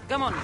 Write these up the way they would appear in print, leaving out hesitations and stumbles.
Come on.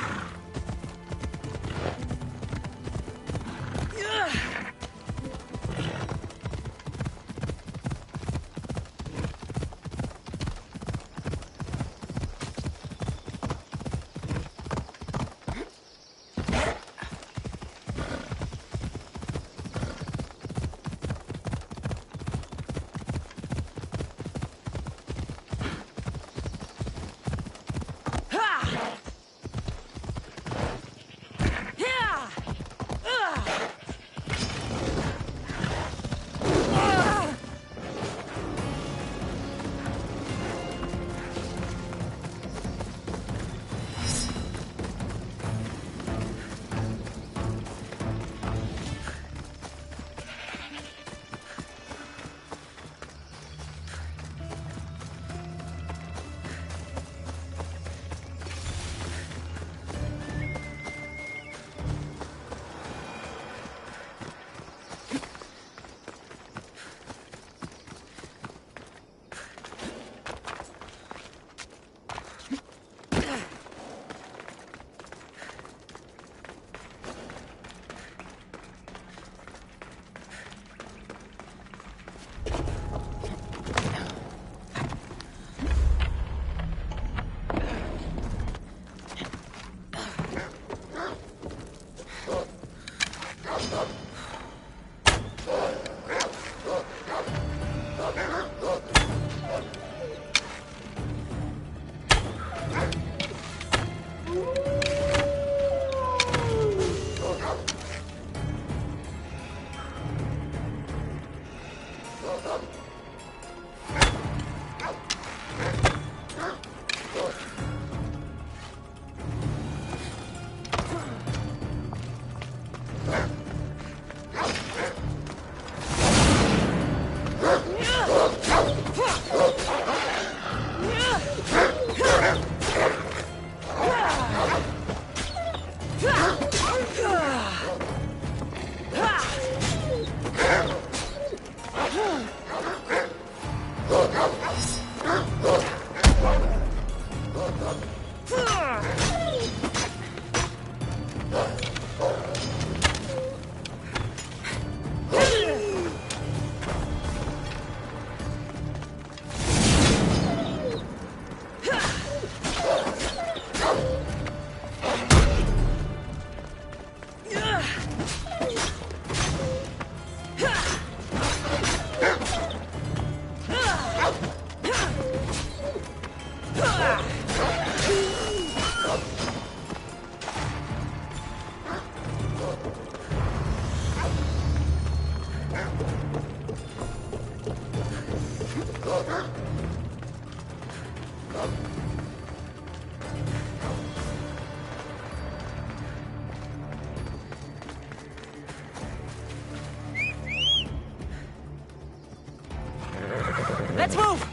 Let's move!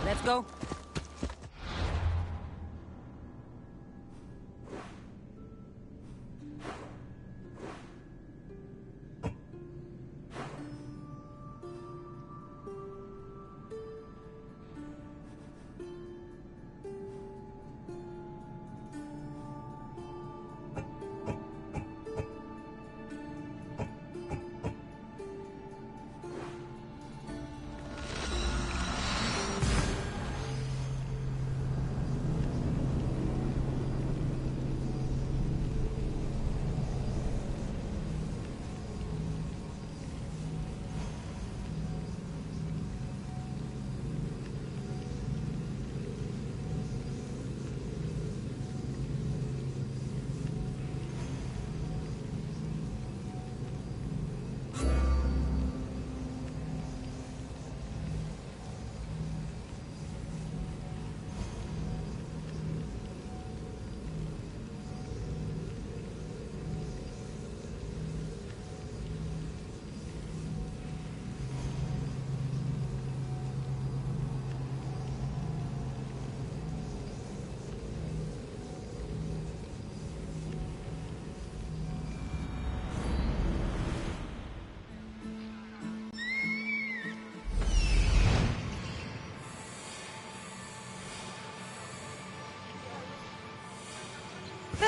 Let's go.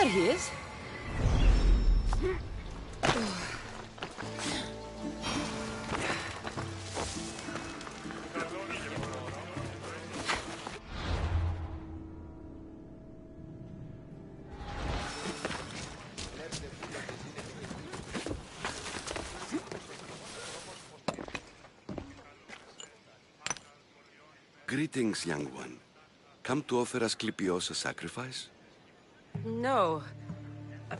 There he is. Greetings, young one. Come to offer Asclepios a sacrifice? No.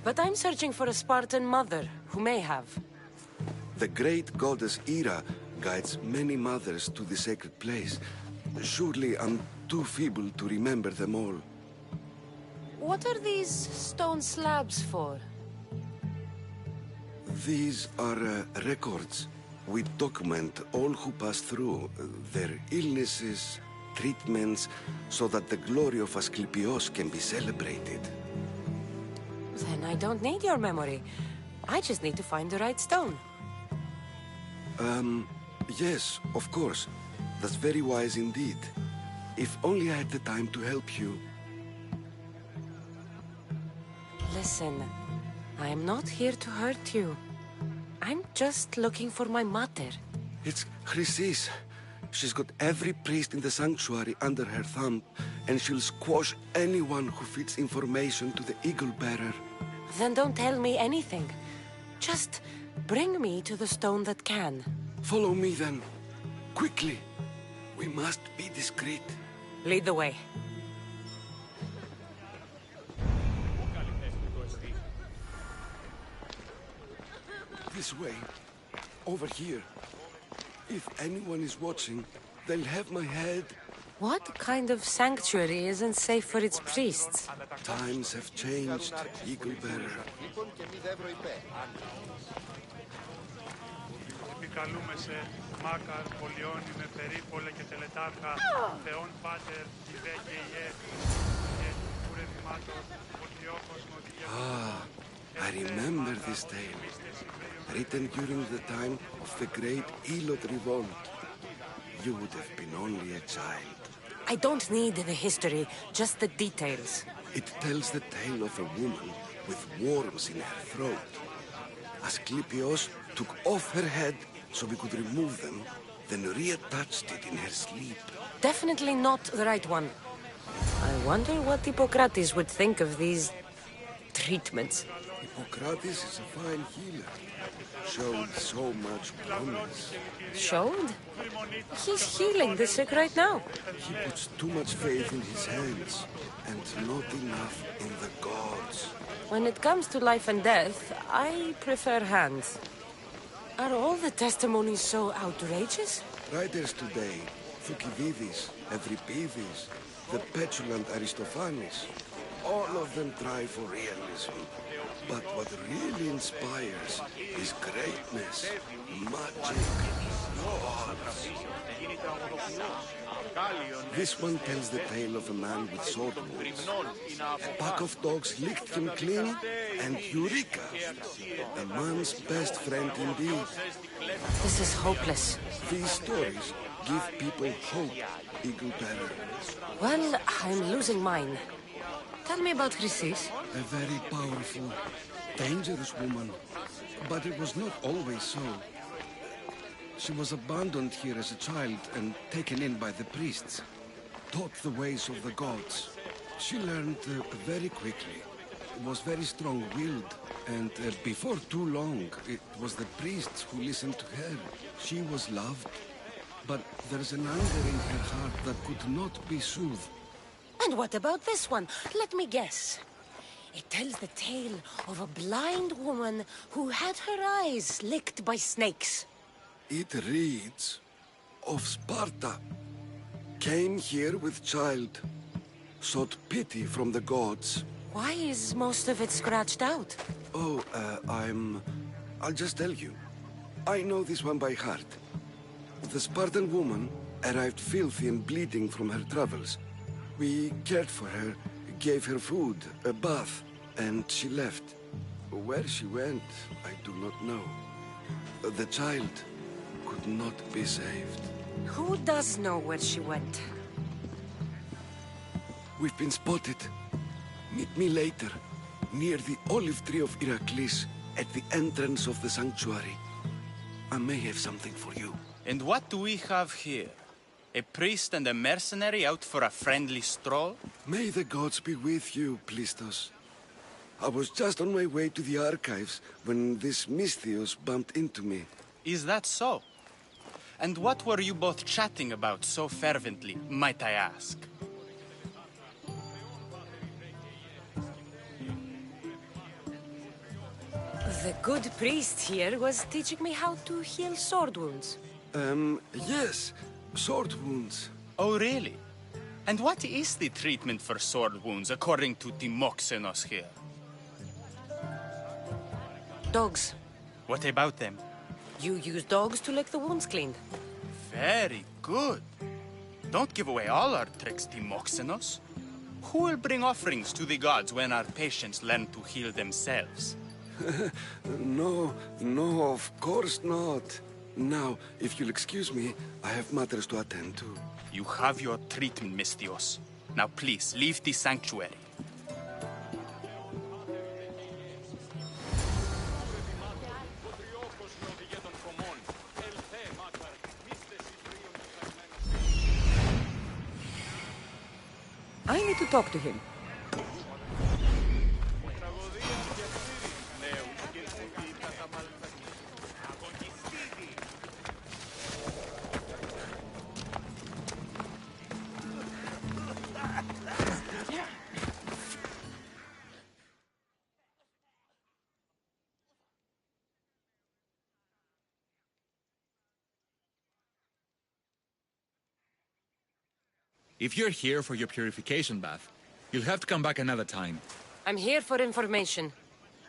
But I'm searching for a Spartan mother who may have. The great goddess Hera guides many mothers to the sacred place. Surely I'm too feeble to remember them all. What are these stone slabs for? These are records. We document all who pass through, their illnesses, treatments, so that the glory of Asclepios can be celebrated. Then I don't need your memory. I just need to find the right stone. Yes, of course. That's very wise indeed. If only I had the time to help you. Listen, I'm not here to hurt you. I'm just looking for my mother. It's Chrysis. She's got every priest in the sanctuary under her thumb, and she'll squash anyone who feeds information to the Eagle Bearer. Then don't tell me anything. Just bring me to the stone that can. Follow me then. Quickly. We must be discreet. Lead the way. This way. Over here. If anyone is watching, they'll have my head. What kind of sanctuary isn't safe for its priests? Times have changed, Eagle Bearer. Επικαλούμε σε Μάκαρ, Πολιόνι, με περίπολε και τελετάρχα, Θεόν Πάτερ, Ιβέ και Ιέ, και κουρευημάτων, Ορθιόχος, I remember this tale. Written during the time of the Great Elot Revolt. You would have been only a child. I don't need the history, just the details. It tells the tale of a woman with worms in her throat. Asclepios took off her head so we could remove them, then reattached it in her sleep. Definitely not the right one. I wonder what Hippocrates would think of these treatments. Hippocrates is a fine healer. Showed so much promise. Showed? He's healing the sick right now. He puts too much faith in his hands, and not enough in the gods. When it comes to life and death, I prefer hands. Are all the testimonies so outrageous? Writers today, Thucydides, Euripides, the petulant Aristophanes, all of them try for realism. But what really inspires is greatness, magic, gods. This one tells the tale of a man with sword wounds. A pack of dogs licked him clean, and Eureka! A man's best friend indeed. This is hopeless. These stories give people hope, Eagle Bearer. Well, I'm losing mine. Tell me about Chrysis. A very powerful, dangerous woman. But it was not always so. She was abandoned here as a child and taken in by the priests. Taught the ways of the gods. She learned very quickly. Was very strong-willed. And before too long, it was the priests who listened to her. She was loved. But there's an anger in her heart that could not be soothed. And what about this one? Let me guess. It tells the tale of a blind woman who had her eyes licked by snakes. It reads of Sparta. Came here with child. Sought pity from the gods. Why is most of it scratched out? Oh, I'll just tell you. I know this one by heart. The Spartan woman arrived filthy and bleeding from her travels. We cared for her, gave her food, a bath, and she left. Where she went, I do not know. The child could not be saved. Who does know where she went? We've been spotted. Meet me later. near the olive tree of Iraklis, at the entrance of the sanctuary. I may have something for you. And what do we have here? A priest and a mercenary out for a friendly stroll? May the gods be with you, Plistos. I was just on my way to the archives when this Misthios bumped into me. Is that so? And what were you both chatting about so fervently, might I ask? The good priest here was teaching me how to heal sword wounds. Yes. Sword wounds. Oh, really? And what is the treatment for sword wounds, according to Timoxenos here? Dogs. What about them? You use dogs to lick the wounds clean. Very good. Don't give away all our tricks, Timoxenos. Who will bring offerings to the gods when our patients learn to heal themselves? No, of course not. Now, if you'll excuse me, I have matters to attend to. You have your treatment, Misthios. Now please, leave the sanctuary. I need to talk to him. If you're here for your purification bath, you'll have to come back another time. I'm here for information.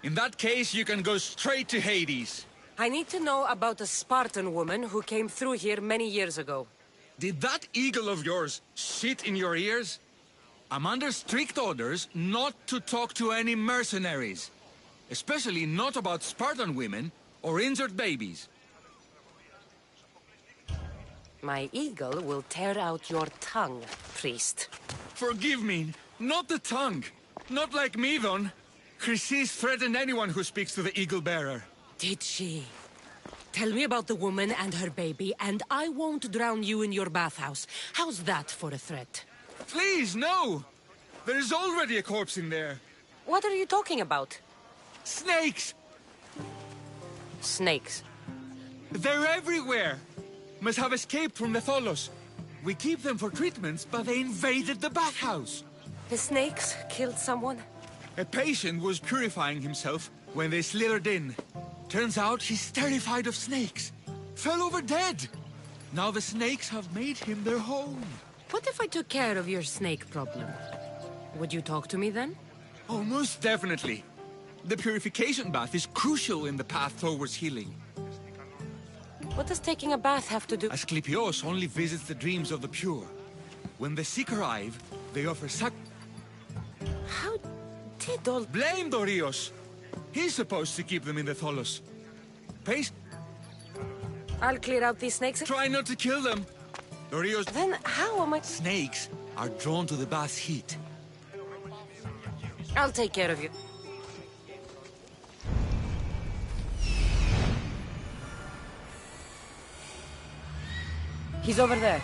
In that case, you can go straight to Hades. I need to know about a Spartan woman who came through here many years ago. Did that eagle of yours shit in your ears? I'm under strict orders not to talk to any mercenaries. Especially not about Spartan women or injured babies. My eagle will tear out your tongue, priest. Forgive me, not the tongue. Not like Medon. Chrysis threatened anyone who speaks to the eagle bearer. Did she? Tell me about the woman and her baby, and I won't drown you in your bathhouse. How's that for a threat? Please, no! There's already a corpse in there. What are you talking about? Snakes! Snakes. They're everywhere! Must have escaped from the Tholos. We keep them for treatments, but they invaded the bathhouse. The snakes killed someone? A patient was purifying himself when they slithered in. Turns out he's terrified of snakes. Fell over dead. Now the snakes have made him their home. What if I took care of your snake problem? Would you talk to me then? Oh, most definitely. The purification bath is crucial in the path towards healing. What does taking a bath have to do? Asclepios only visits the dreams of the pure. When the sick arrive, they offer How did all... Blame Dorios! He's supposed to keep them in the Tholos. I'll clear out these snakes. Try not to kill them. Dorios... Then how am I... Snakes are drawn to the bath's heat. I'll take care of you. He's over there.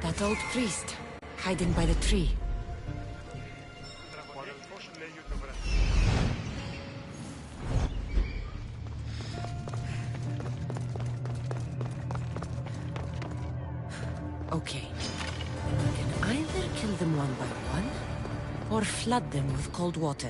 That old priest, hiding by the tree. Okay. We can either kill them one by one, or flood them with cold water.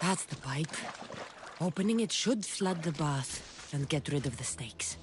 That's the pipe. Opening it should flood the bath and get rid of the snakes.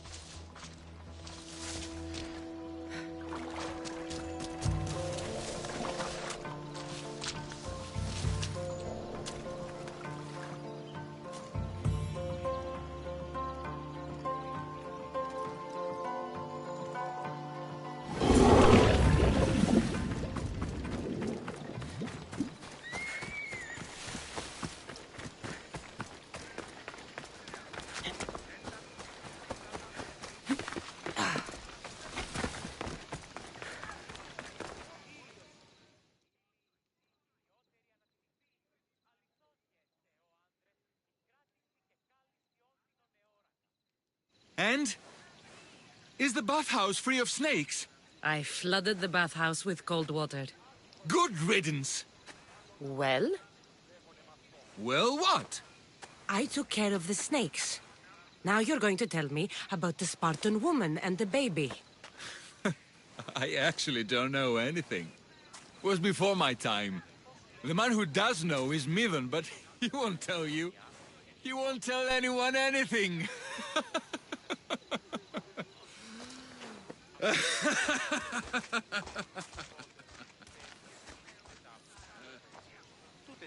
And? Is the bathhouse free of snakes? I flooded the bathhouse with cold water. Good riddance. Well? Well, what? I took care of the snakes. Now you're going to tell me about the Spartan woman and the baby. I actually don't know anything. It was before my time. The man who does know is Mivan, but he won't tell you. He won't tell anyone anything.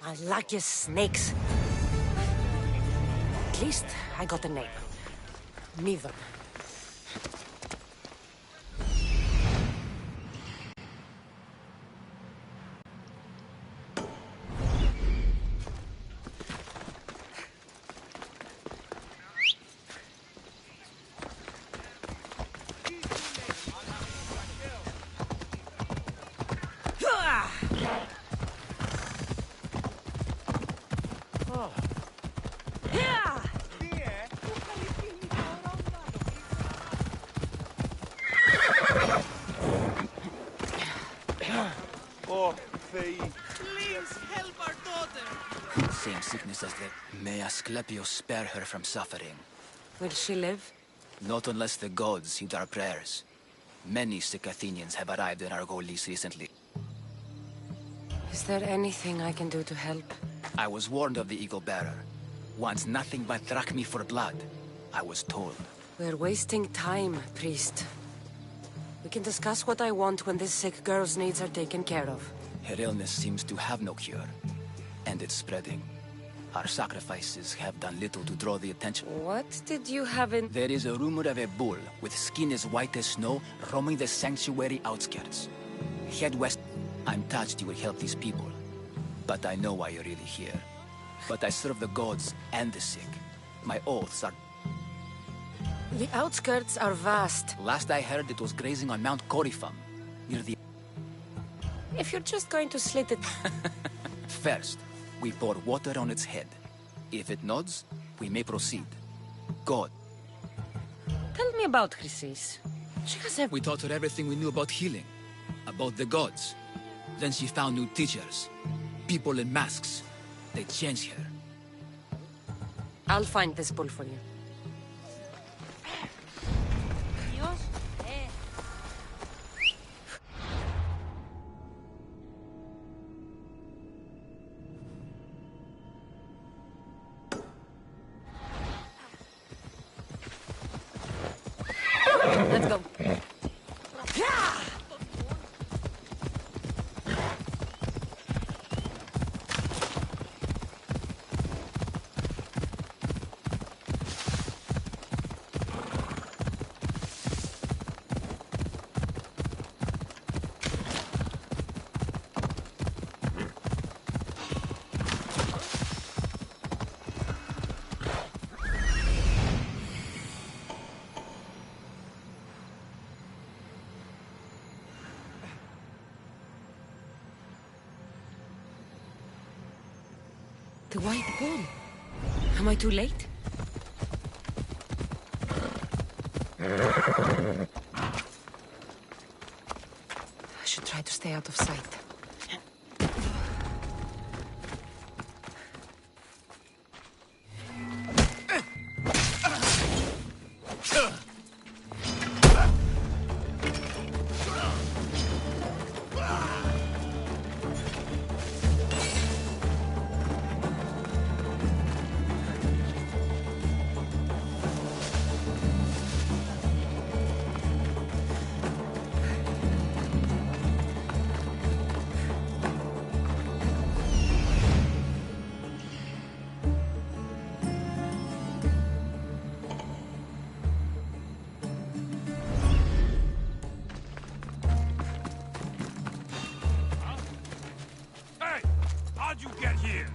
I like your snakes. At least I got a name. Mivan. Please help our daughter! Same sickness as the... May Asclepius spare her from suffering. Will she live? Not unless the gods heed our prayers. Many sick Athenians have arrived in Argolis recently. Is there anything I can do to help? I was warned of the Eagle Bearer. Wants nothing but drachmi for blood. I was told. We're wasting time, priest. We can discuss what I want when this sick girl's needs are taken care of. Her illness seems to have no cure. And it's spreading. Our sacrifices have done little to draw the attention. What did you have in... There is a rumor of a bull with skin as white as snow roaming the sanctuary outskirts. Head west. I'm touched you will help these people. But I know why you're really here. But I serve the gods and the sick. My oaths are... The outskirts are vast. Last I heard it was grazing on Mount Corifum, near the... If you're just going to slit it... First, we pour water on its head. If it nods, we may proceed. God. Tell me about Chrysis. She has We taught her everything we knew about healing. About the gods. Then she found new teachers. People in masks. They changed her. I'll find this bull for you. Let's go. The white bull. Am I too late? I should try to stay out of sight. How'd you get here?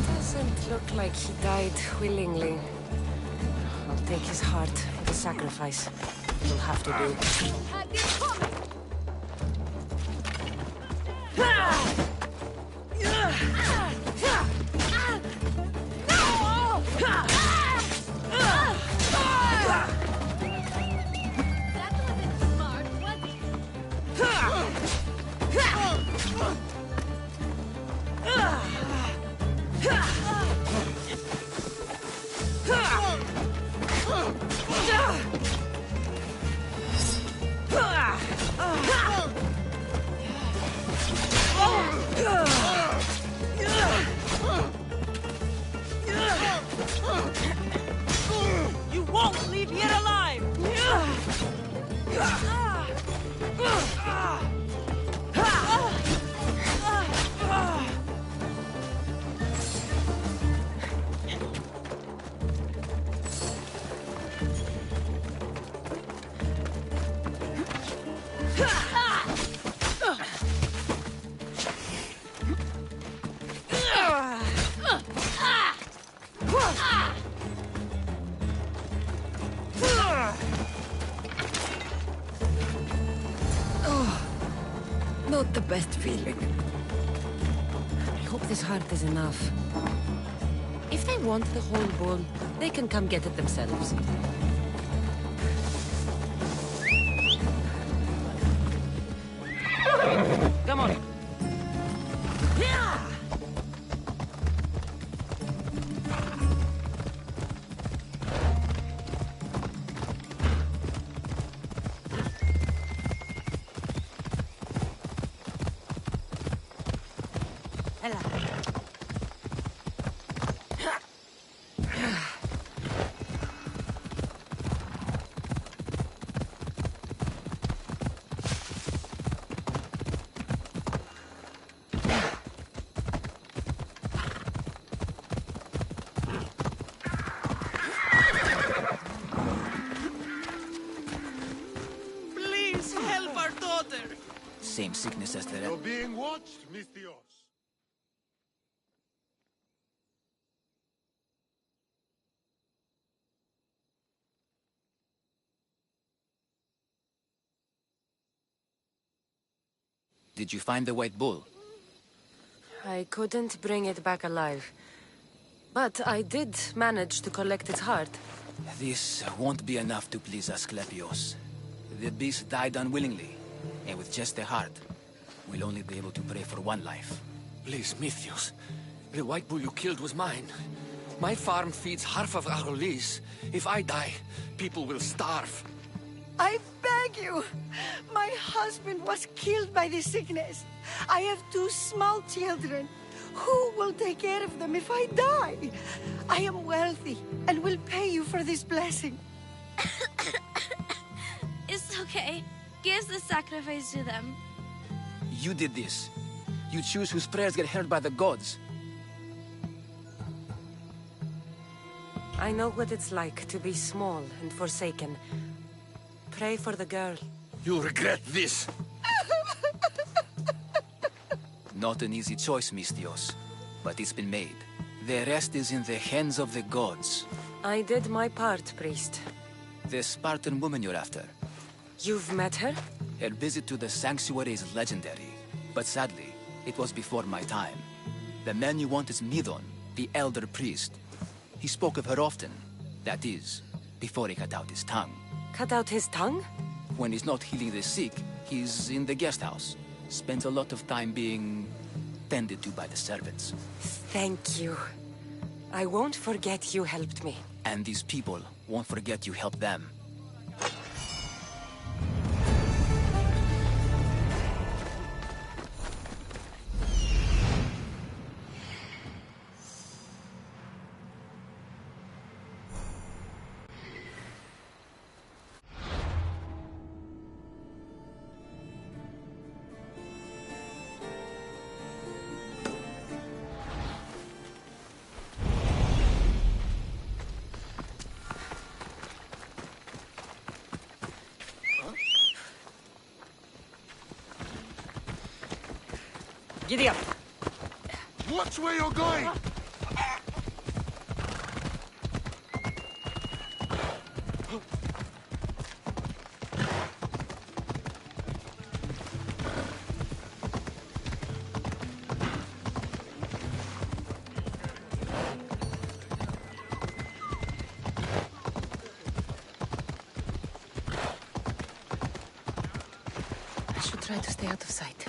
Doesn't look like he died willingly. I'll take his heart for the sacrifice. It'll have to do. You won't leave here alive! Not the best feeling. I hope this heart is enough. If they want the whole bull, they can come get it themselves. Come on. Please help our daughter! Same sickness as the You're being watched, Misthios. Did you find the white bull? I couldn't bring it back alive. But I did manage to collect its heart. This won't be enough to please Asclepios. The beast died unwillingly, and with just the heart, we'll only be able to pray for one life. Please, Mythios. The white bull you killed was mine. My farm feeds half of Arolis. If I die, people will starve. I beg you! My husband was killed by this sickness. I have 2 small children. Who will take care of them if I die? I am wealthy and will pay you for this blessing. It's okay. Give the sacrifice to them. You did this. You choose whose prayers get heard by the gods. I know what it's like to be small and forsaken. Pray for the girl. You'll regret this. Not an easy choice, Mystios, but it's been made. The rest is in the hands of the gods. I did my part, priest. The Spartan woman you're after. You've met her? Her visit to the sanctuary is legendary, but sadly, it was before my time. The man you want is Midon, the elder priest. He spoke of her often. That is, before he cut out his tongue. Cut out his tongue? When he's not healing the sick, he's in the guest house. Spends a lot of time being tended to by the servants. Thank you. I won't forget you helped me. And these people won't forget you helped them. Giddy up. Watch where you're going! I should try to stay out of sight.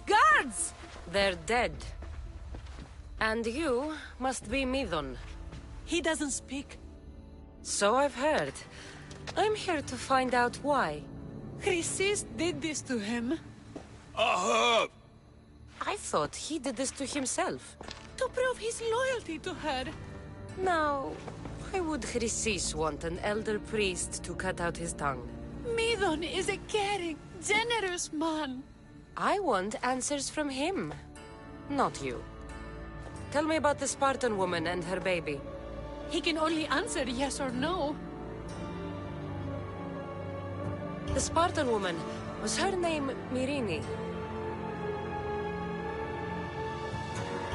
Guards! They're dead. And you must be Midon. He doesn't speak. So I've heard. I'm here to find out why. Chrysis did this to him. I thought he did this to himself. To prove his loyalty to her. Now, why would Chrysis want an elder priest to cut out his tongue? Midon is a caring, generous man. I want answers from him, not you. Tell me about the Spartan woman and her baby. He can only answer yes or no. The Spartan woman, was her name Myrine?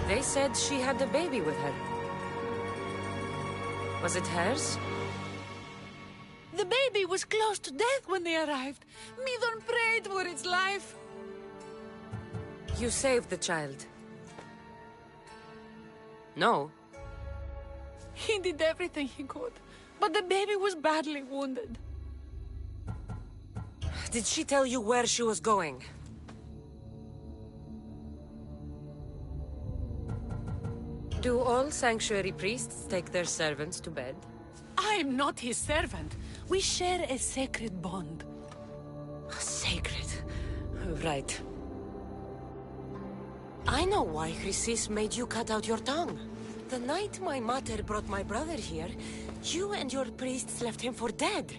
They said she had a baby with her. Was it hers? The baby was close to death when they arrived. Midon prayed for its life. You saved the child. No. He did everything he could, but the baby was badly wounded. Did she tell you where she was going? Do all sanctuary priests take their servants to bed? I'm not his servant. We share a sacred bond. Sacred. Right. I know why Chrysis made you cut out your tongue. The night my mother brought my brother here, you and your priests left him for dead.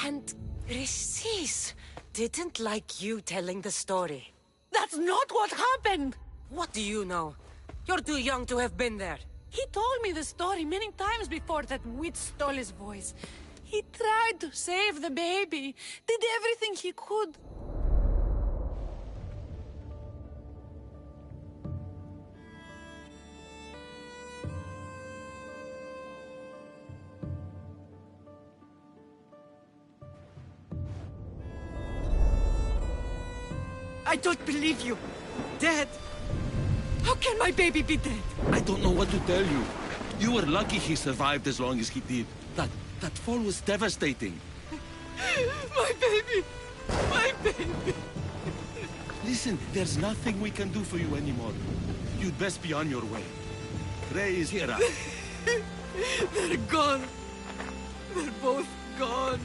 And Chrysis didn't like you telling the story. That's not what happened! What do you know? You're too young to have been there. He told me the story many times before that witch stole his voice. He tried to save the baby, did everything he could. I don't believe you. Dead? How can my baby be dead? I don't know what to tell you. You were lucky he survived as long as he did. That fall was devastating. My baby! My baby! Listen, there's nothing we can do for you anymore. You'd best be on your way. Ray is here. They're gone. They're both gone.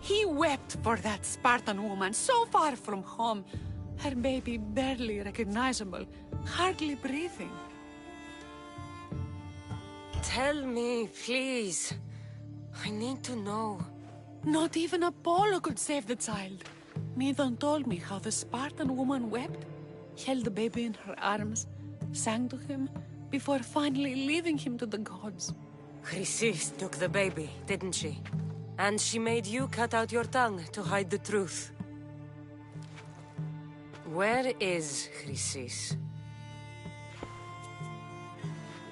He wept for that Spartan woman, so far from home. Her baby barely recognizable, hardly breathing. Tell me, please. I need to know. Not even Apollo could save the child. Midon told me how the Spartan woman wept, held the baby in her arms, sang to him, before finally leaving him to the gods. Chrysis took the baby, didn't she? And she made you cut out your tongue to hide the truth. Where is Chrysis?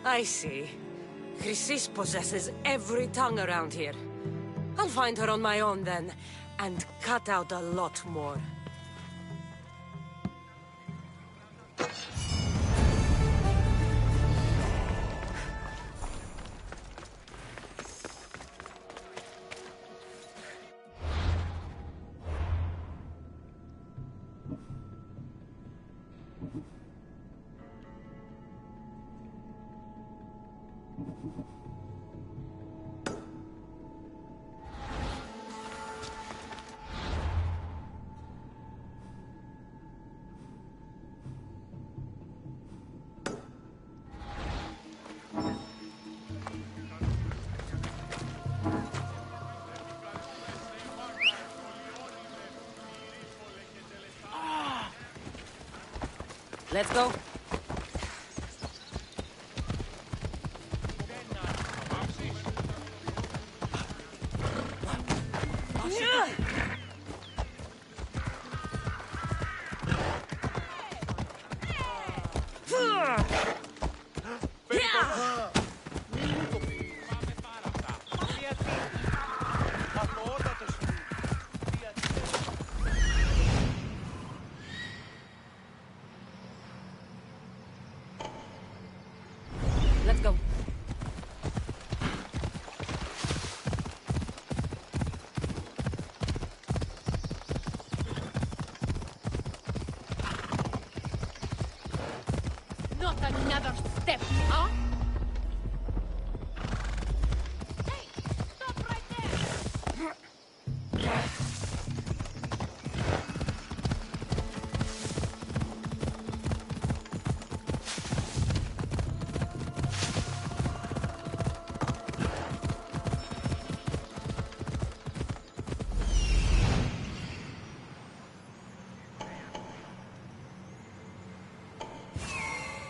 I see. Chrysis possesses every tongue around here. I'll find her on my own then, and cut out a lot more. Let's go. Let's go. Not another step, huh? Hey, stop right there!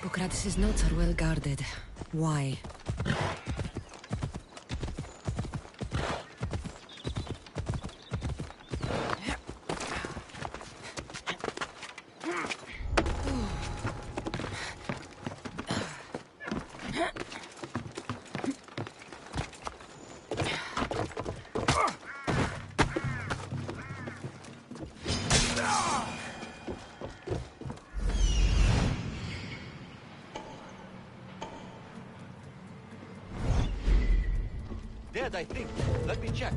Hippocrates' notes are well guarded. Why? Dead, I think. Let me check.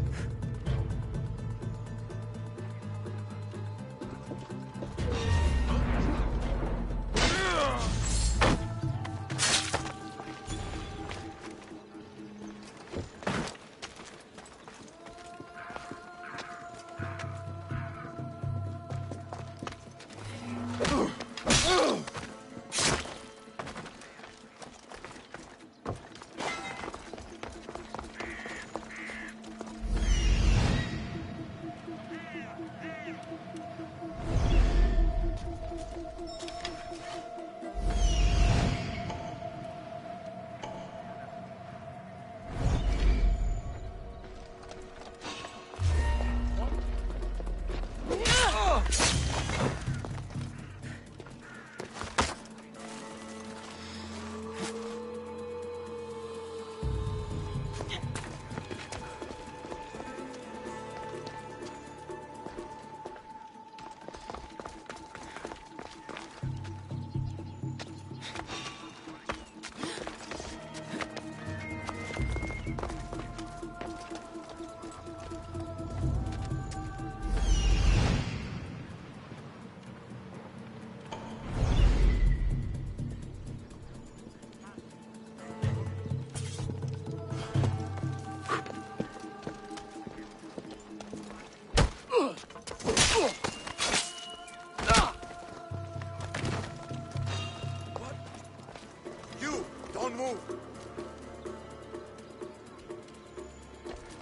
Don't move.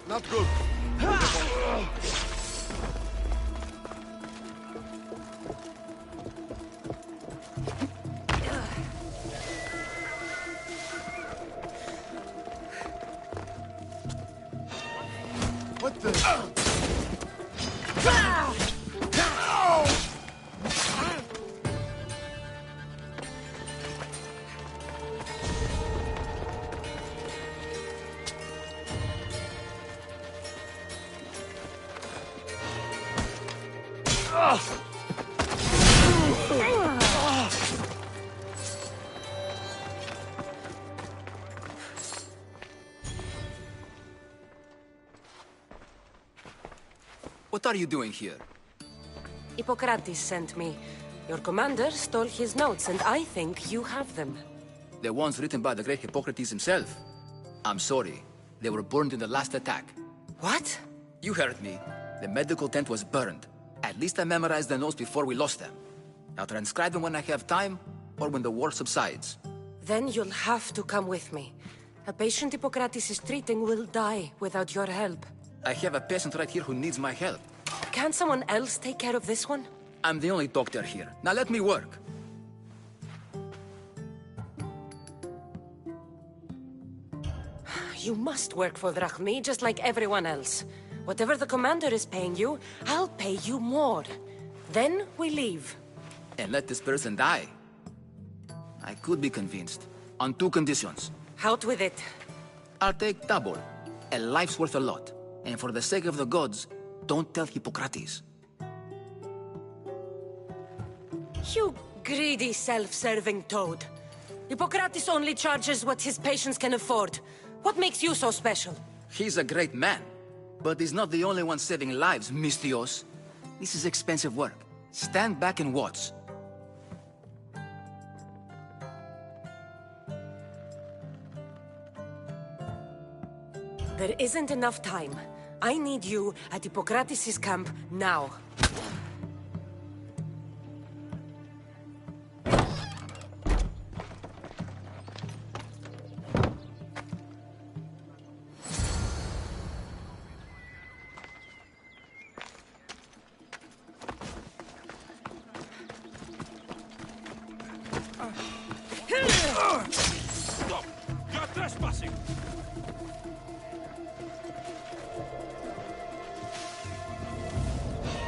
Not good. What the? What are you doing here? Hippocrates sent me. Your commander stole his notes, and I think you have them. The ones written by the great Hippocrates himself. I'm sorry. They were burned in the last attack. What? You heard me. The medical tent was burned. At least I memorized the notes before we lost them. I'll transcribe them when I have time, or when the war subsides. Then you'll have to come with me. A patient Hippocrates is treating will die without your help. I have a patient right here who needs my help. Can't someone else take care of this one? I'm the only doctor here. Now let me work. You must work for Drachmi, just like everyone else. Whatever the commander is paying you, I'll pay you more. Then we leave. And let this person die. I could be convinced. On 2 conditions. Out with it. I'll take double. A life's worth a lot. And for the sake of the gods, don't tell Hippocrates. You greedy, self-serving toad. Hippocrates only charges what his patients can afford. What makes you so special? He's a great man. But he's not the only one saving lives, Mistios. This is expensive work. Stand back and watch. There isn't enough time. I need you at Hippocrates' camp now. Stop! You're trespassing!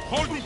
Hold me!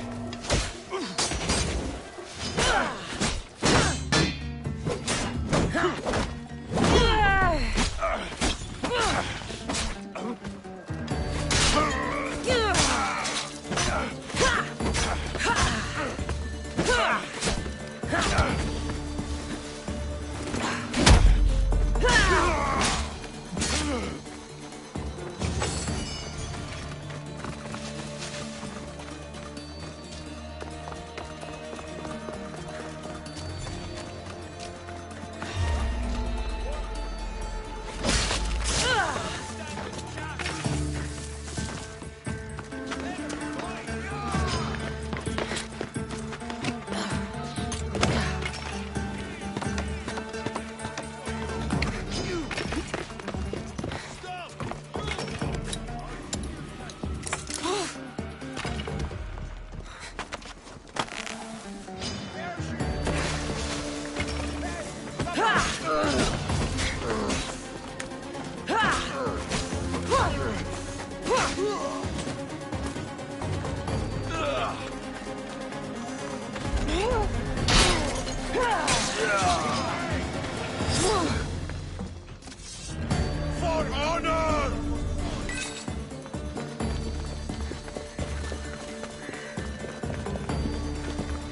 For honor!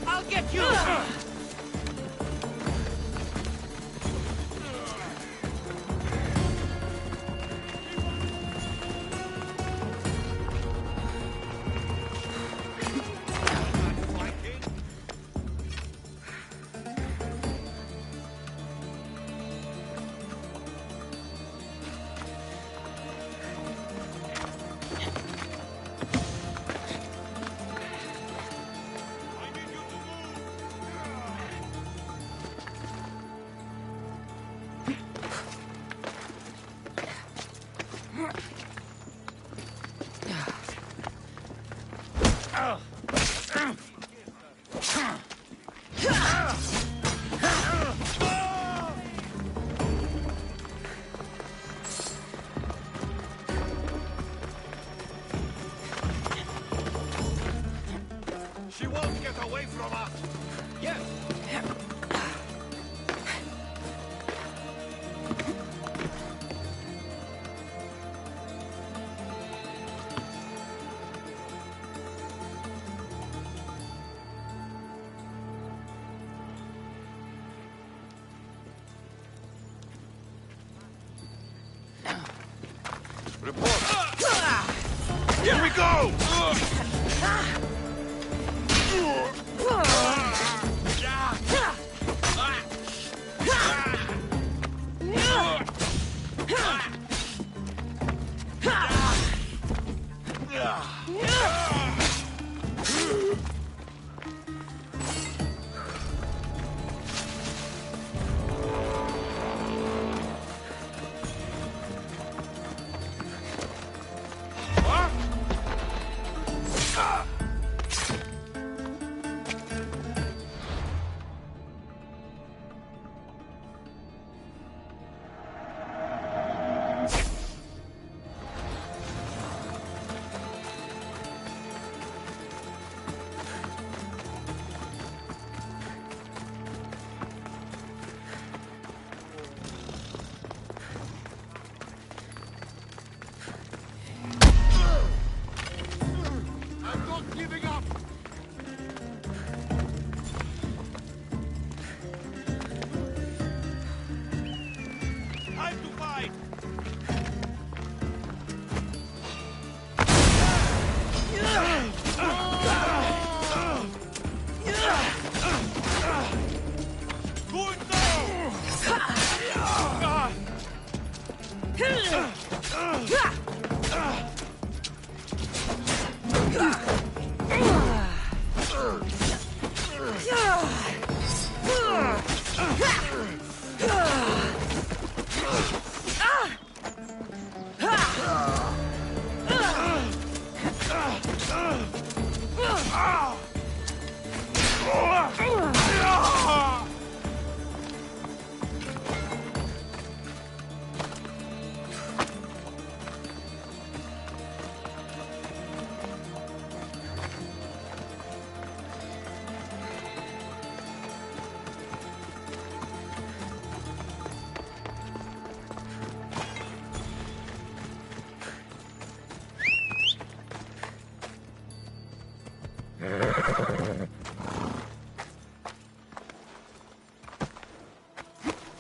I'll get you! She won't get away from us! Yes! Report! Here we go!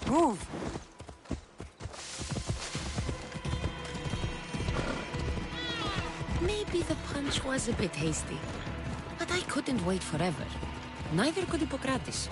Move. Maybe the punch was a bit hasty, but I couldn't wait forever. Neither could Hippocrates.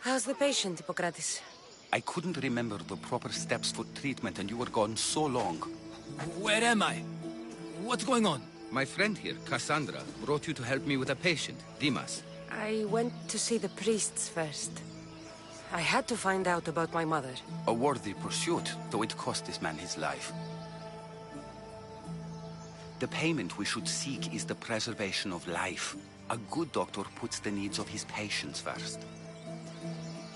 How's the patient, Hippocrates? I couldn't remember the proper steps for treatment and you were gone so long. Where am I? What's going on? My friend here, Cassandra, brought you to help me with a patient, Dimas. I went to see the priests first. I had to find out about my mother. A worthy pursuit, though it cost this man his life. The payment we should seek is the preservation of life. A good doctor puts the needs of his patients first.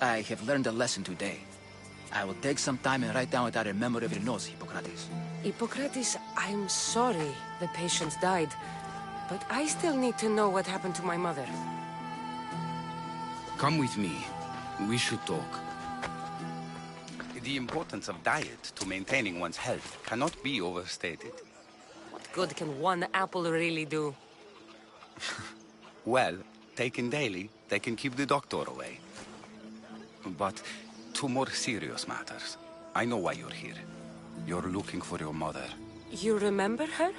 I have learned a lesson today. I will take some time and write down what I remember of your notes, Hippocrates. Hippocrates, I'm sorry the patient died, but I still need to know what happened to my mother. Come with me. We should talk. The importance of diet to maintaining one's health cannot be overstated. What good can one apple really do? Well, taken daily, they can keep the doctor away. But to more serious matters. I know why you're here. You're looking for your mother. You remember her?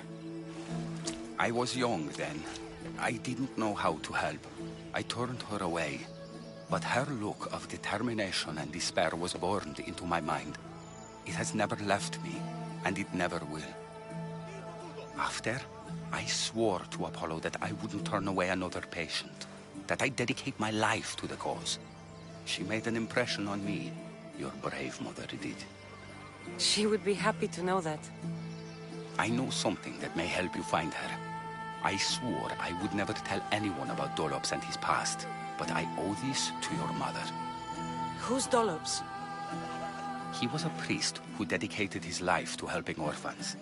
I was young then. I didn't know how to help. I turned her away. But her look of determination and despair was burned into my mind. It has never left me, and it never will. After, I swore to Apollo that I wouldn't turn away another patient, that I'd dedicate my life to the cause. She made an impression on me. Your brave mother did. She would be happy to know that. I know something that may help you find her. I swore I would never tell anyone about Dolops and his past, but I owe this to your mother. Who's Dolops? He was a priest who dedicated his life to helping orphans.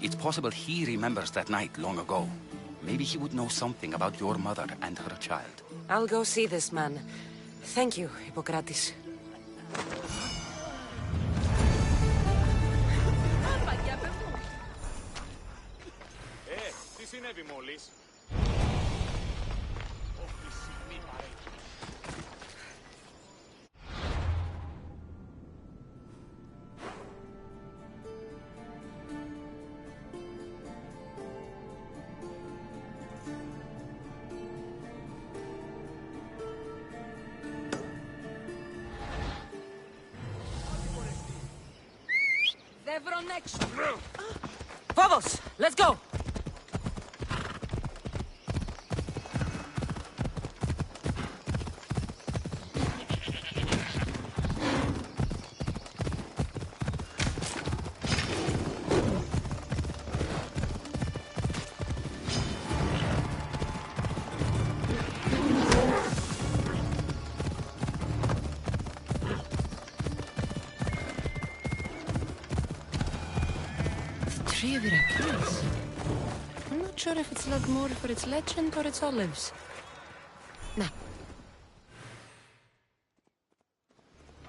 It's possible he remembers that night long ago. Maybe he would know something about your mother and her child. I'll go see this man. Thank you, Hippocrates. Τι συνέβη μόλις? Phobos, let's go! Riviera Place. I'm not sure if it's loved more for its legend or its olives. Now.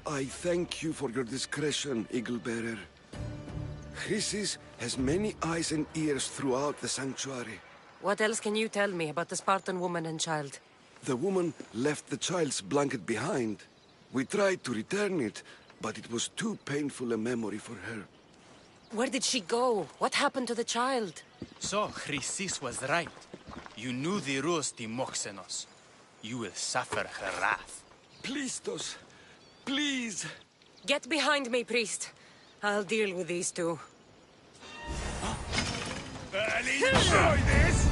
I thank you for your discretion, Eagle Bearer. Chrysis has many eyes and ears throughout the sanctuary. What else can you tell me about the Spartan woman and child? The woman left the child's blanket behind. We tried to return it, but it was too painful a memory for her. Where did she go? What happened to the child? So, Chrysis was right. You knew the rules, Timoxenos. You will suffer her wrath. Plistos, please. Get behind me, priest. I'll deal with these two. I'll enjoy this!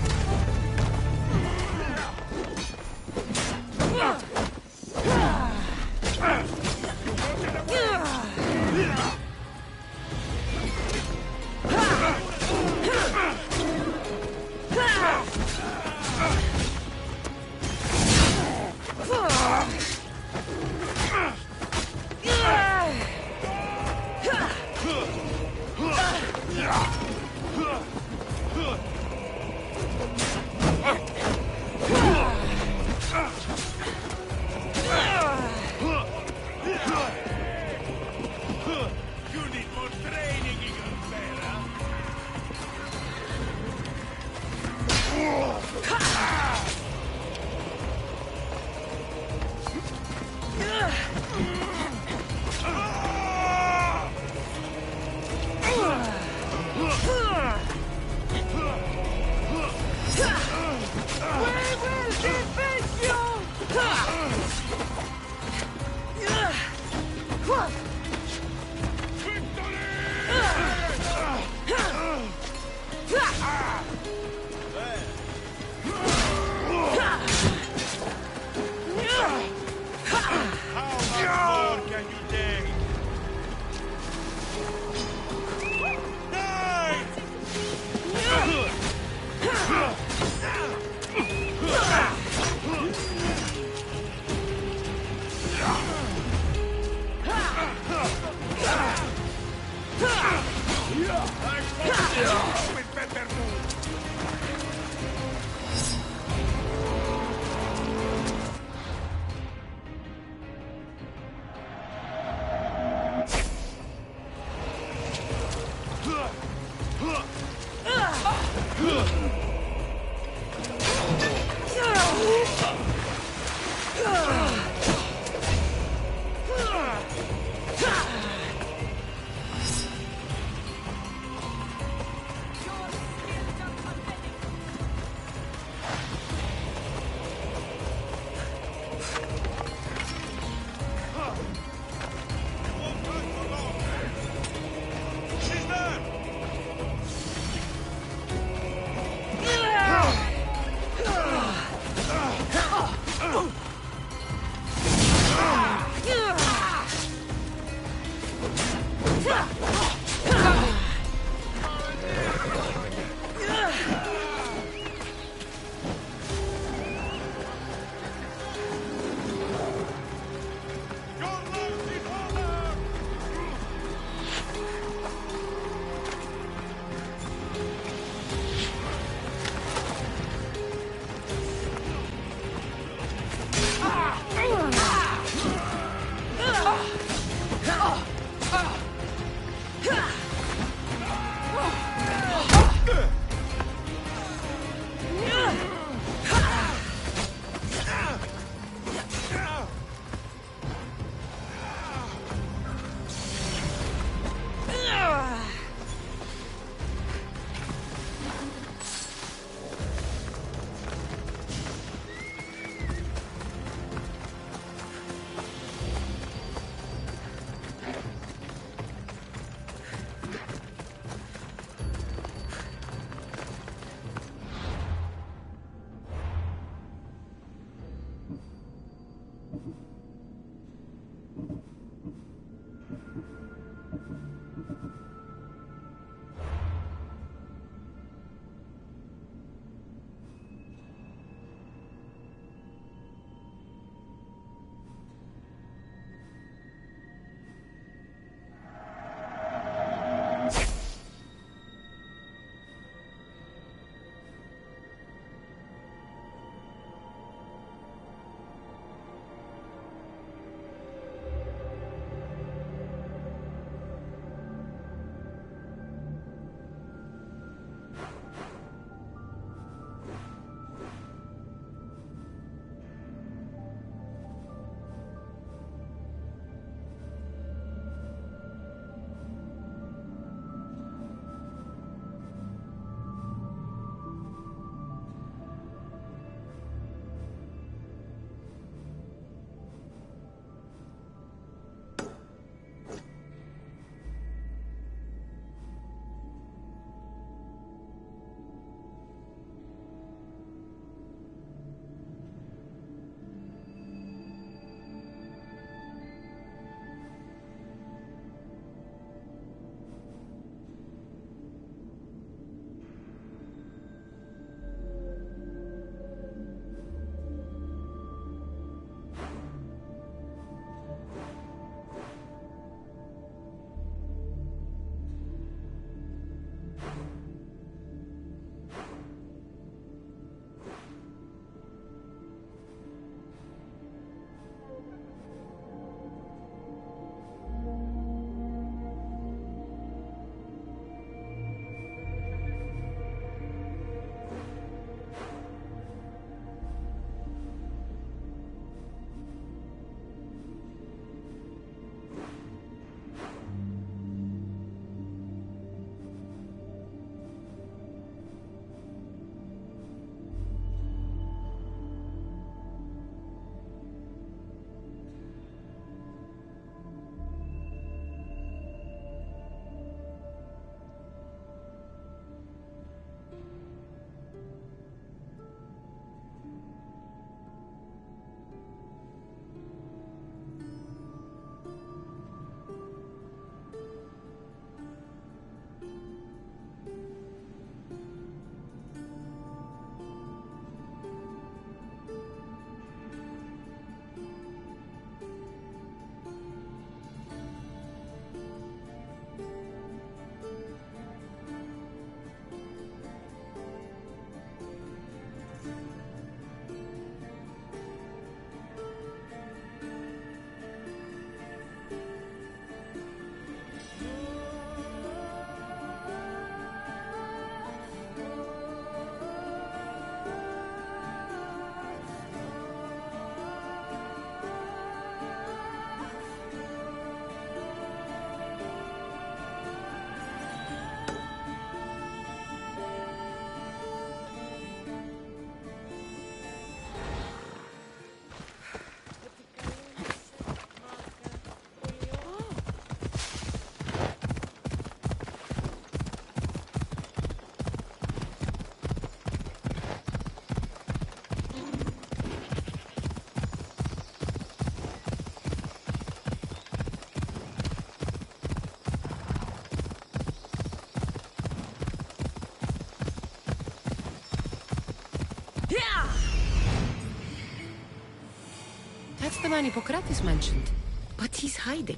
the man Hippocrates mentioned. But he's hiding.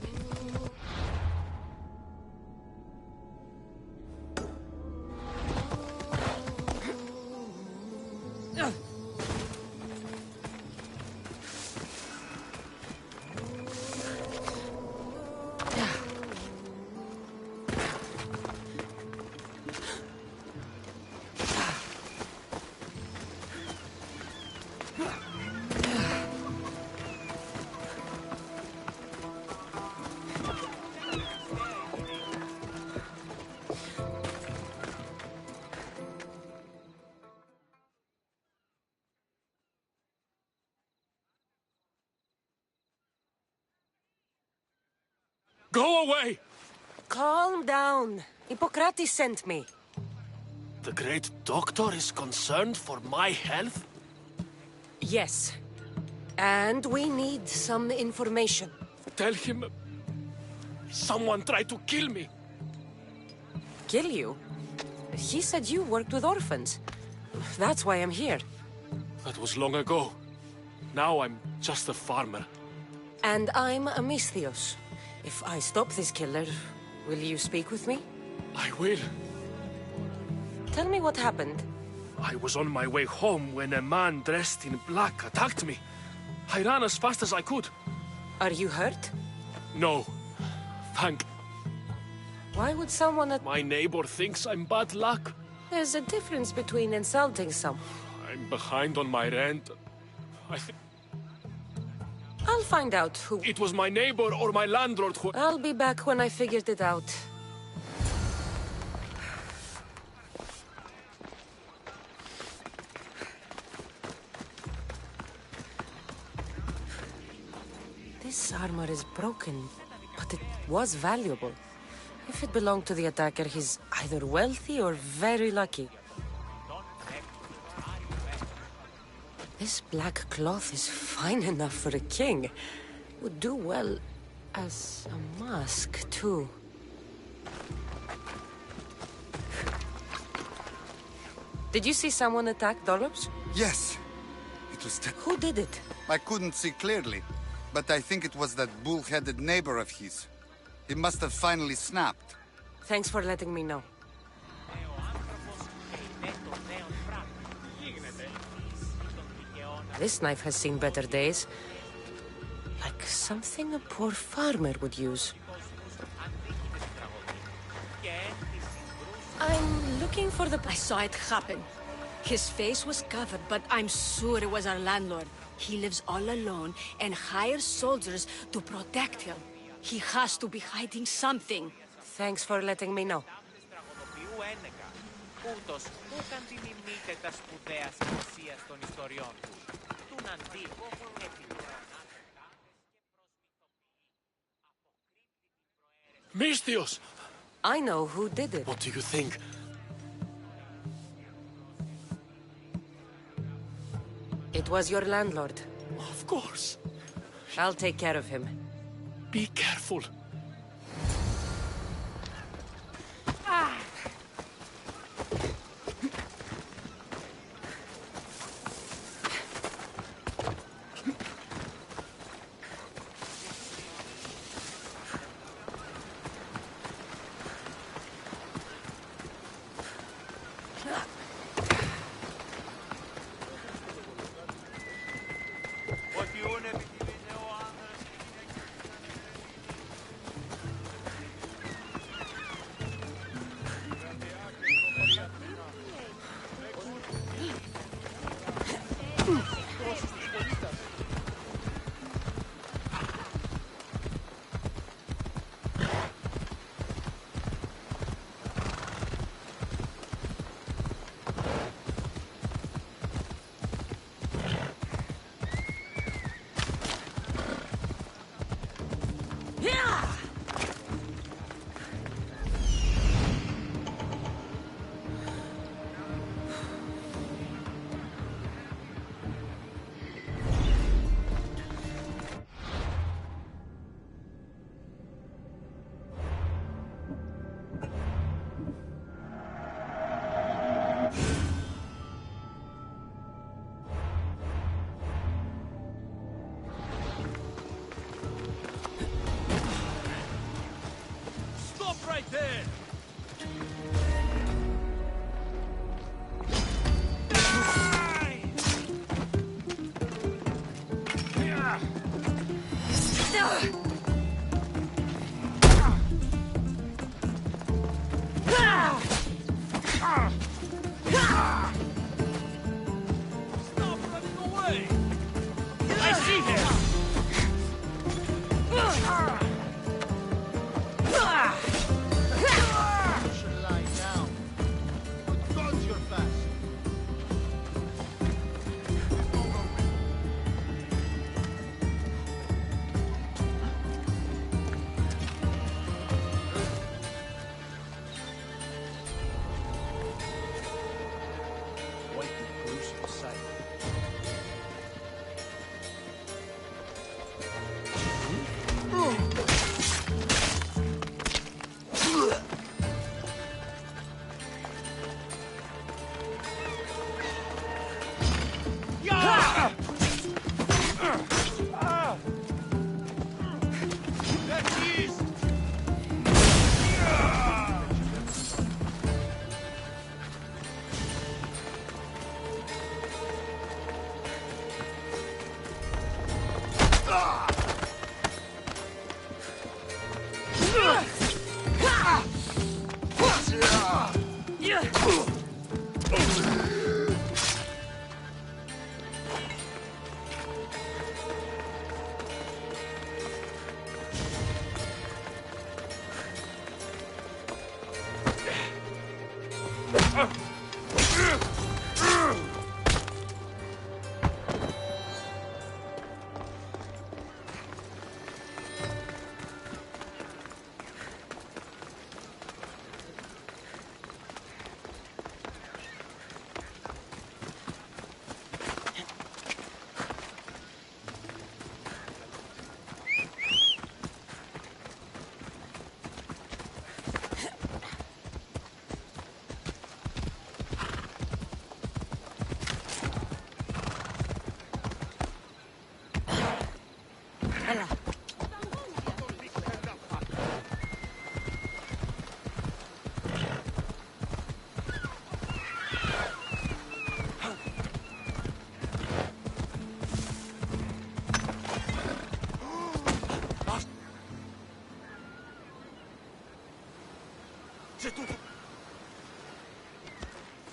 Go away! Calm down. Hippocrates sent me. The great doctor is concerned for my health? Yes. And we need some information. Tell him... someone tried to kill me. Kill you? He said you worked with orphans. That's why I'm here. That was long ago. Now I'm just a farmer. And I'm Amisthios. If I stop this killer, will you speak with me? I will. Tell me what happened. I was on my way home when a man dressed in black attacked me. I ran as fast as I could. Are you hurt? No. Thank... Why would someone... My neighbor thinks I'm bad luck. There's a difference between insulting someone. I'm behind on my rent. I'll find out who... It was my neighbor or my landlord who... I'll be back when I figured it out. This armor is broken, but it was valuable. If it belonged to the attacker, he's either wealthy or very lucky. This black cloth is fine enough for a king. Would do well as a mask, too. Did you see someone attack Dollops? Yes. It was... Who did it? I couldn't see clearly, but I think it was that bull-headed neighbor of his. He must have finally snapped. Thanks for letting me know. This knife has seen better days. Like something a poor farmer would use. I'm looking for the... I saw it happen. His face was covered, but I'm sure it was our landlord. He lives all alone and hires soldiers to protect him. He has to be hiding something. Thanks for letting me know. Misthios! I know who did it. What do you think? It was your landlord. Of course. I'll take care of him. Be careful.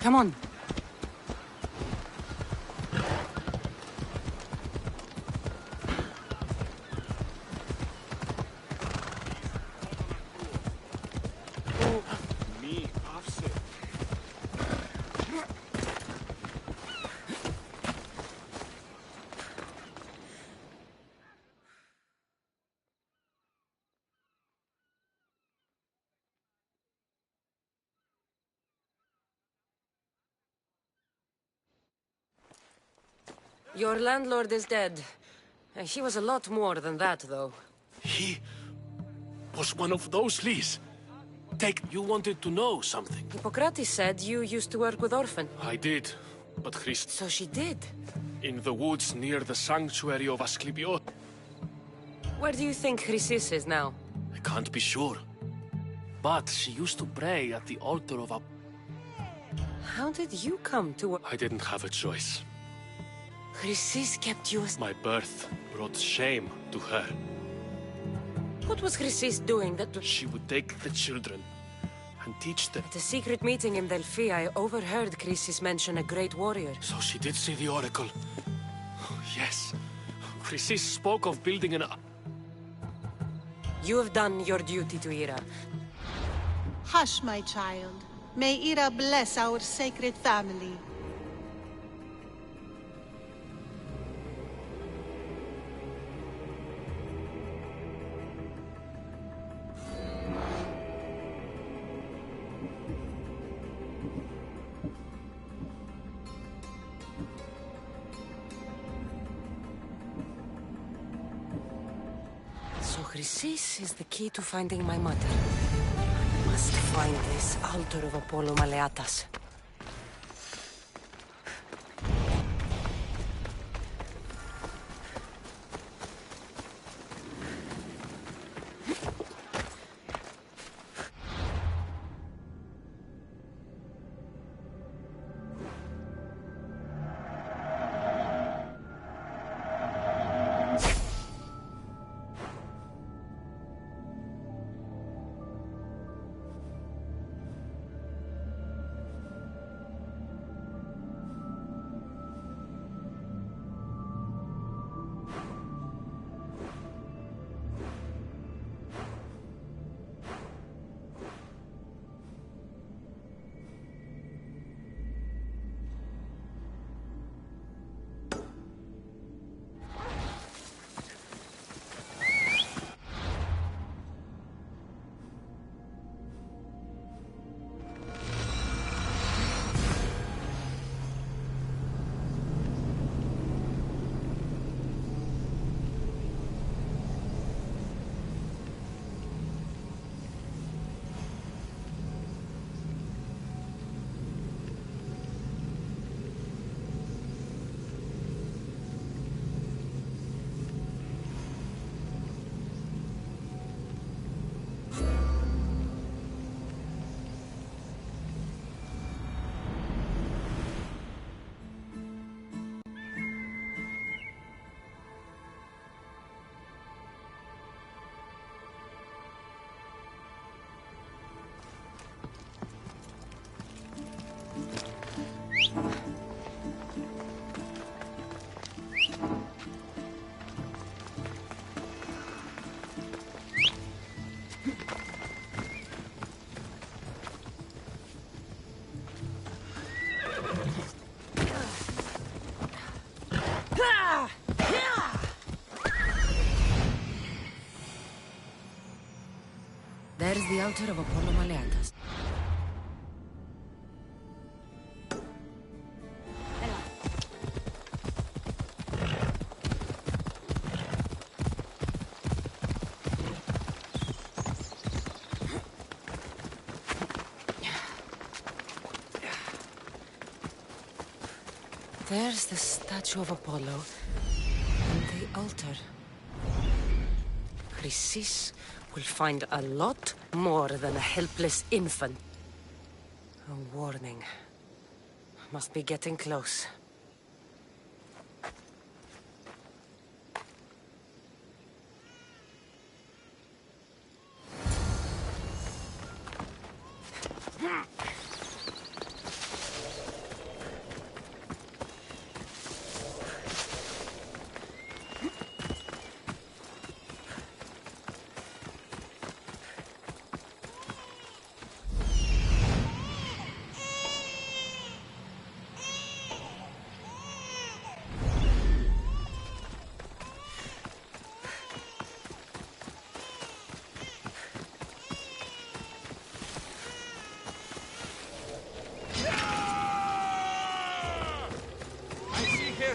Come on. Your landlord is dead. He was a lot more than that, though. He was one of those Lees. You wanted to know something. Hippocrates said you used to work with orphan. I did, but Christ... So she did? In the woods near the sanctuary of Asclepios. Where do you think Chrysis is now? I can't be sure. But she used to pray at the altar of a... How did you come to... I didn't have a choice. Chrysis kept you... My birth brought shame to her. What was Chrysis doing that... She would take the children and teach them. At a secret meeting in Delphi, I overheard Chrysis mention a great warrior. So she did see the oracle. Yes. Chrysis spoke of building an... You have done your duty to Ira. Hush, my child. May Ira bless our sacred family. So Chrysis is the key to finding my mother. I must find this altar of Apollo Maleatas. There's the altar of Apollo Maleatas. There's the statue of Apollo and the altar. Chrysis will find a lot more than a helpless infant. A warning. Must be getting close.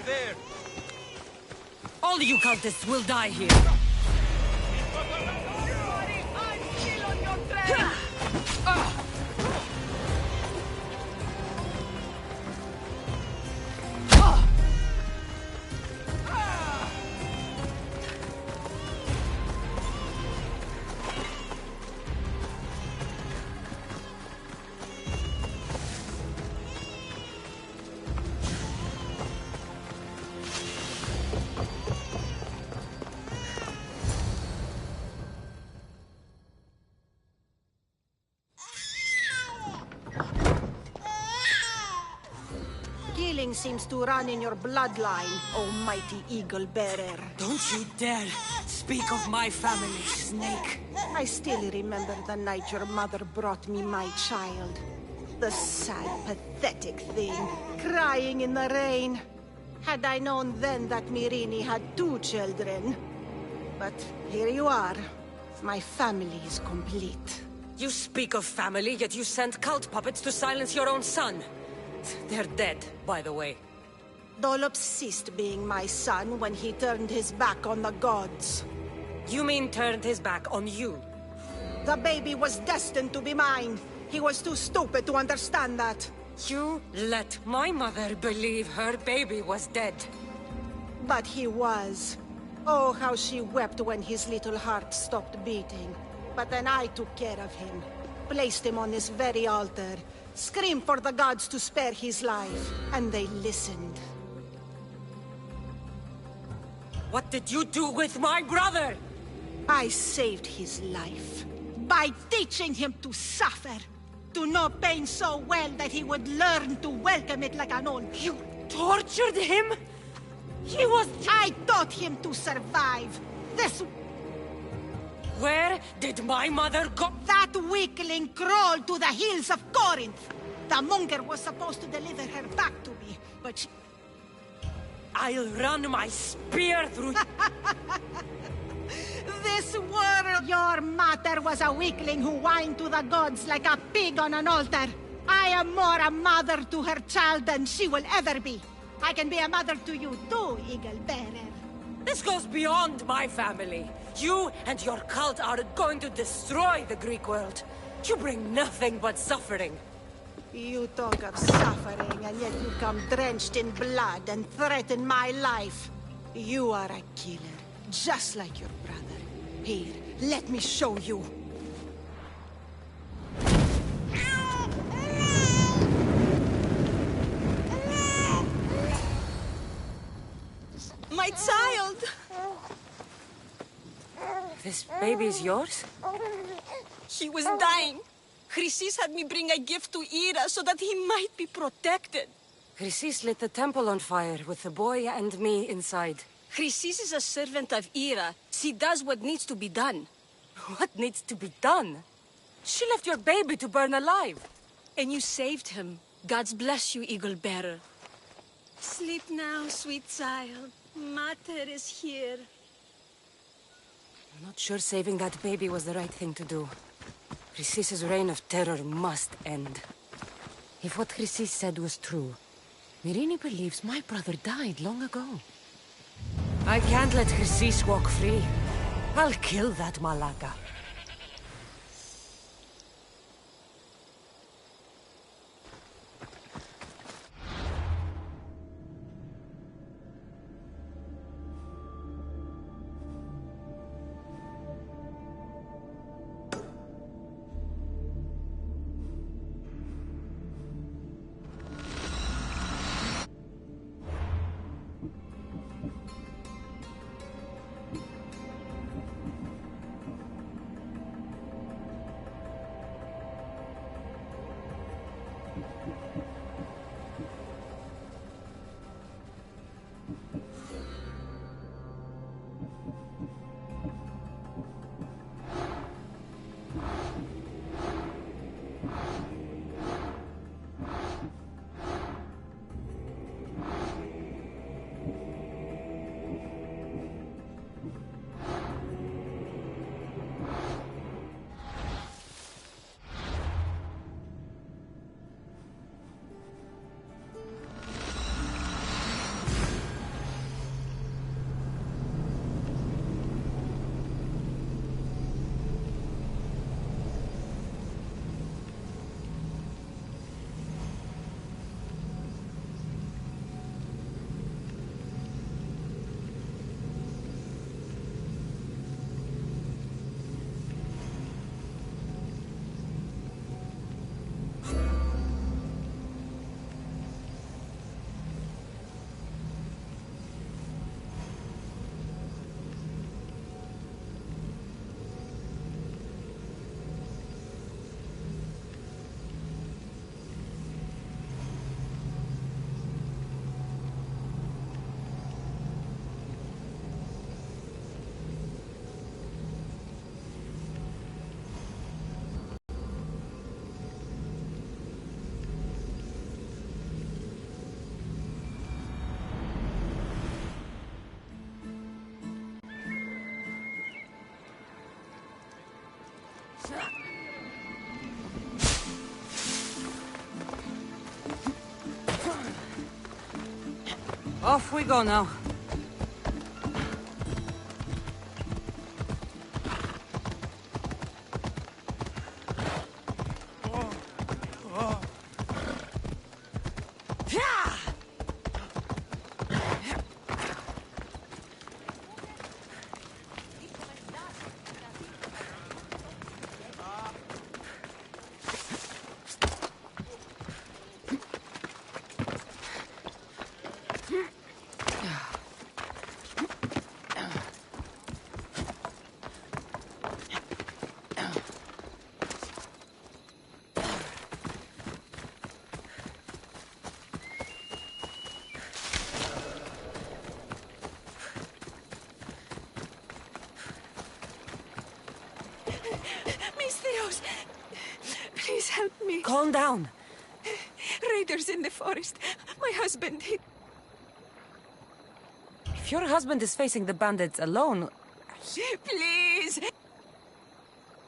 There! All you cultists will die here! Killing seems to run in your bloodline, oh mighty eagle bearer. Don't you dare speak of my family, Snake. I still remember the night your mother brought me my child. The sad, pathetic thing, crying in the rain. Had I known then that Myrini had 2 children. But here you are. My family is complete. You speak of family, yet you sent cult puppets to silence your own son. They're dead, by the way. Dolops ceased being my son when he turned his back on the gods. You mean turned his back on you? The baby was destined to be mine. He was too stupid to understand that. You let my mother believe her baby was dead. But he was. Oh, how she wept when his little heart stopped beating. But then I took care of him. Placed him on this very altar. Screamed for the gods to spare his life. And they listened. What did you do with my brother? I saved his life. By teaching him to suffer. To know pain so well that he would learn to welcome it like an own. You tortured him? He was... I taught him to survive. This... Where did my mother go? That weakling crawled to the hills of Corinth. The monger was supposed to deliver her back to me, but she... I'll run my spear through... This world... Your mother was a weakling who whined to the gods like a pig on an altar. I am more a mother to her child than she will ever be. I can be a mother to you too, Eagle Bearer. This goes beyond my family. You and your cult are going to destroy the Greek world. You bring nothing but suffering. You talk of suffering, and yet you come drenched in blood and threaten my life. You are a killer, just like your brother. Here, let me show you. My child! This baby's yours? He was dying. Chrysis had me bring a gift to Ira so that he might be protected. Chrysis lit the temple on fire with the boy and me inside. Chrysis is a servant of Ira. She does what needs to be done. What needs to be done? She left your baby to burn alive. And you saved him. Gods bless you, Eagle Bearer. Sleep now, sweet child. Mater is here. I'm not sure saving that baby was the right thing to do. Chrysis' reign of terror must end. If what Chrysis said was true, Myrini believes my brother died long ago. I can't let Chrysis walk free. I'll kill that Malaga. Off we go now. Please help me. Calm down. Raiders in the forest. My husband, he... If your husband is facing the bandits alone... Please!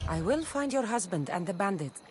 I will find your husband and the bandits.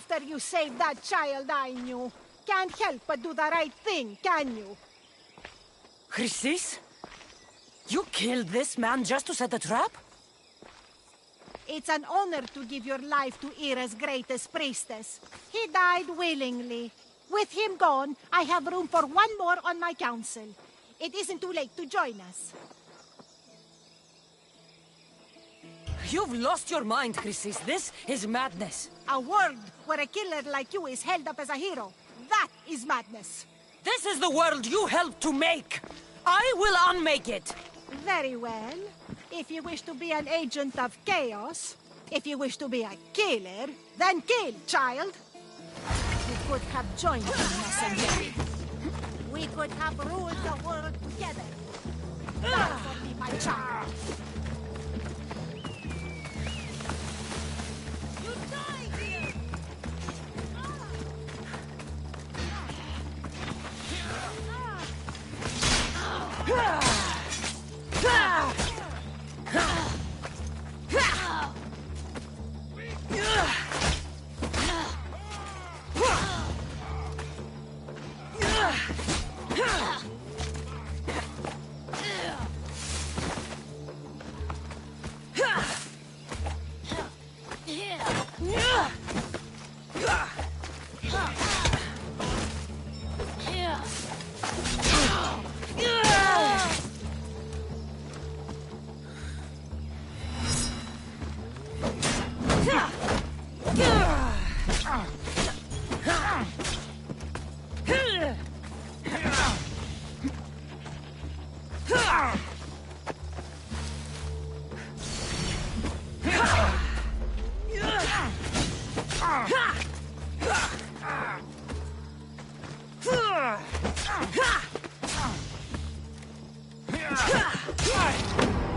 After you saved that child I knew, can't help but do the right thing, can you? Chrysis? You killed this man just to set a trap? It's an honor to give your life to Ira's greatest priestess. He died willingly. With him gone, I have room for one more on my council. It isn't too late to join us. You've lost your mind, Chrysis. This is madness. A world where a killer like you is held up as a hero. That is madness. This is the world you helped to make. I will unmake it. Very well. If you wish to be an agent of chaos, if you wish to be a killer, then kill, child. You could have joined me, messenger. We could have ruled the world together. Not for me, my child. You die here!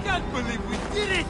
Can't believe we did it!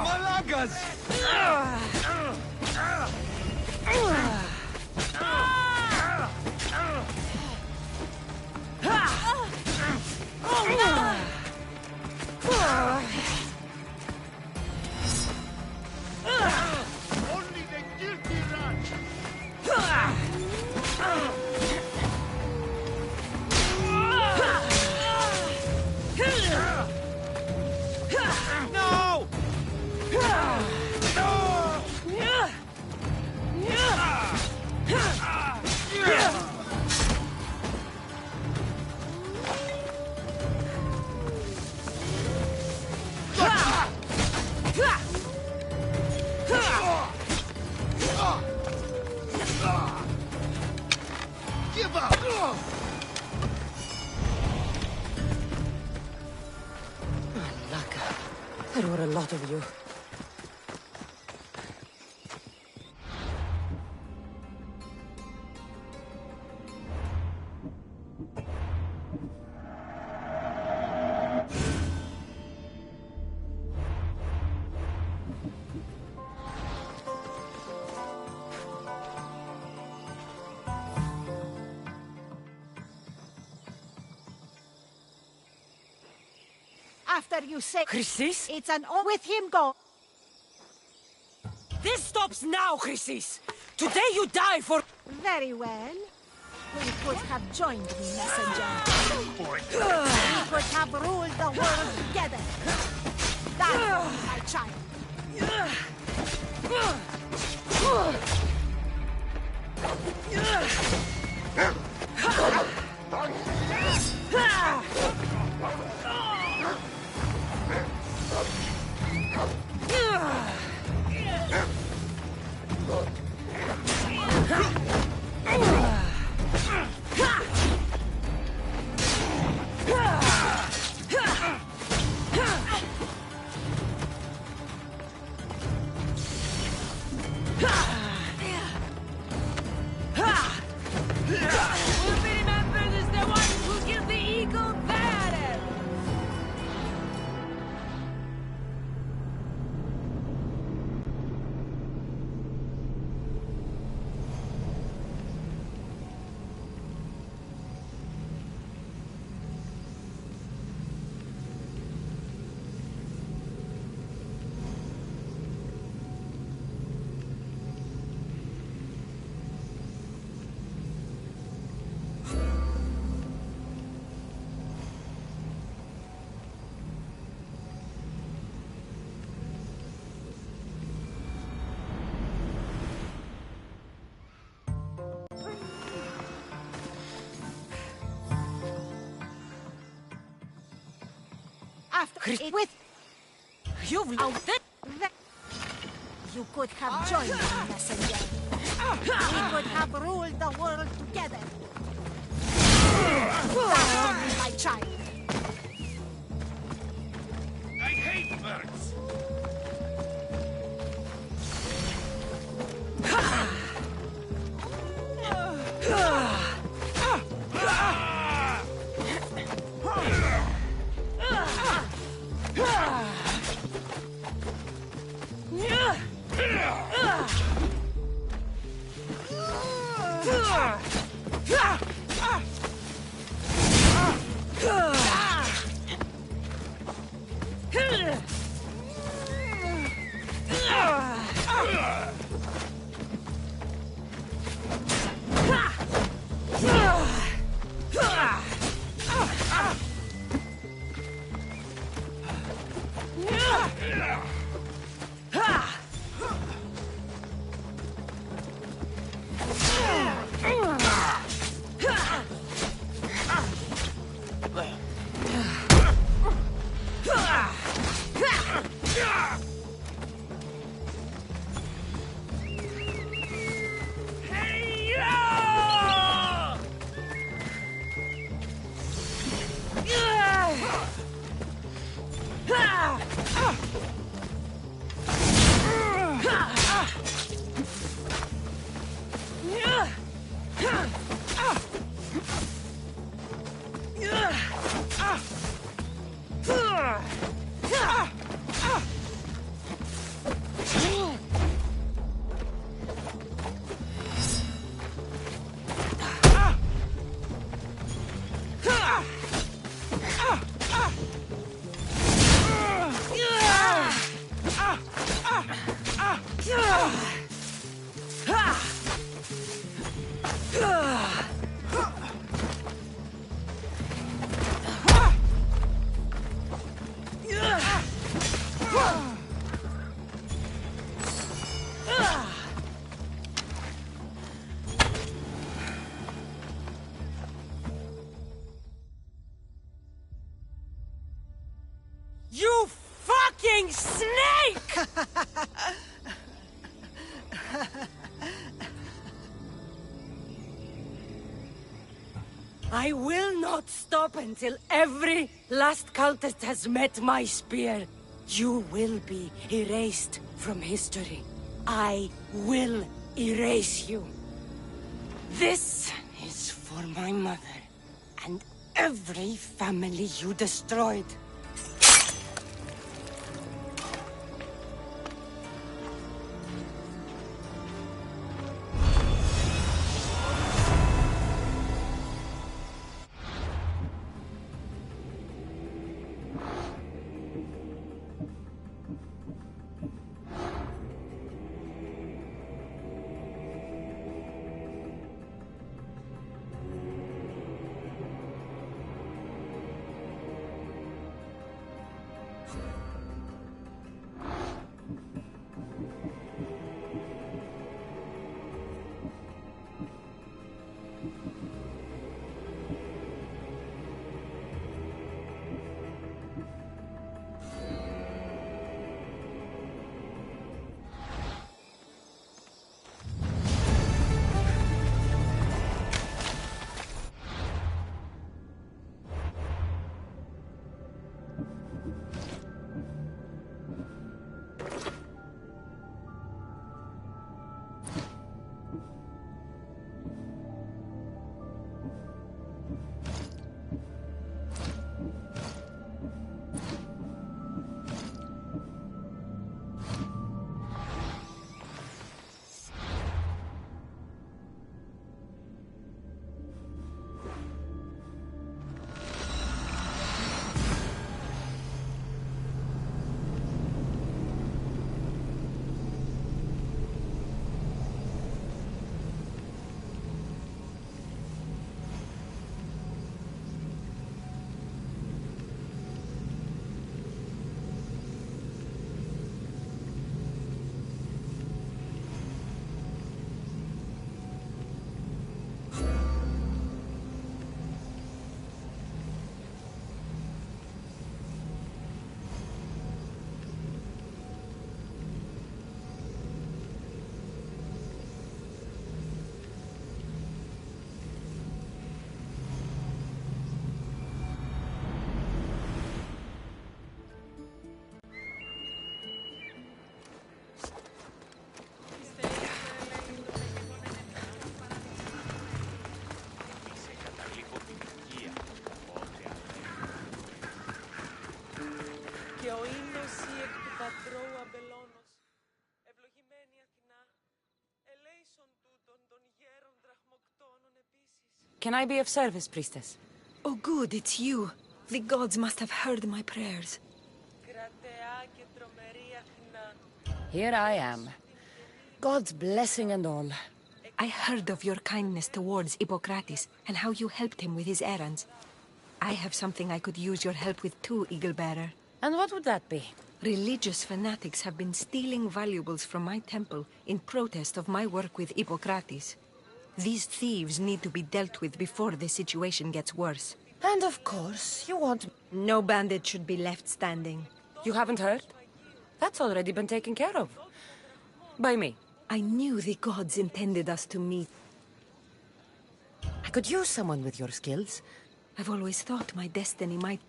Malagas! There were a lot of you. After you say... Chrysis? It's an all with him go. This stops now, Chrysis! Today you die for... Very well. We could have joined me, messenger. We could have ruled the world together. That was my child. After it with... You've lost it? You could have joined me, messenger. We could have ruled the world together. That was my child. I hate birds. You fucking snake! I will not stop until every last cultist has met my spear. You will be erased from history. I will erase you. This is for my mother and every family you destroyed. Can I be of service, priestess? Oh, good, it's you. The gods must have heard my prayers. Here I am. God's blessing and all. I heard of your kindness towards Hippocrates and how you helped him with his errands. I have something I could use your help with too, Eaglebearer. And what would that be? Religious fanatics have been stealing valuables from my temple in protest of my work with Hippocrates. These thieves need to be dealt with before the situation gets worse. And of course, you want... No bandit should be left standing. You haven't heard? That's already been taken care of. By me. I knew the gods intended us to meet. I could use someone with your skills. I've always thought my destiny might...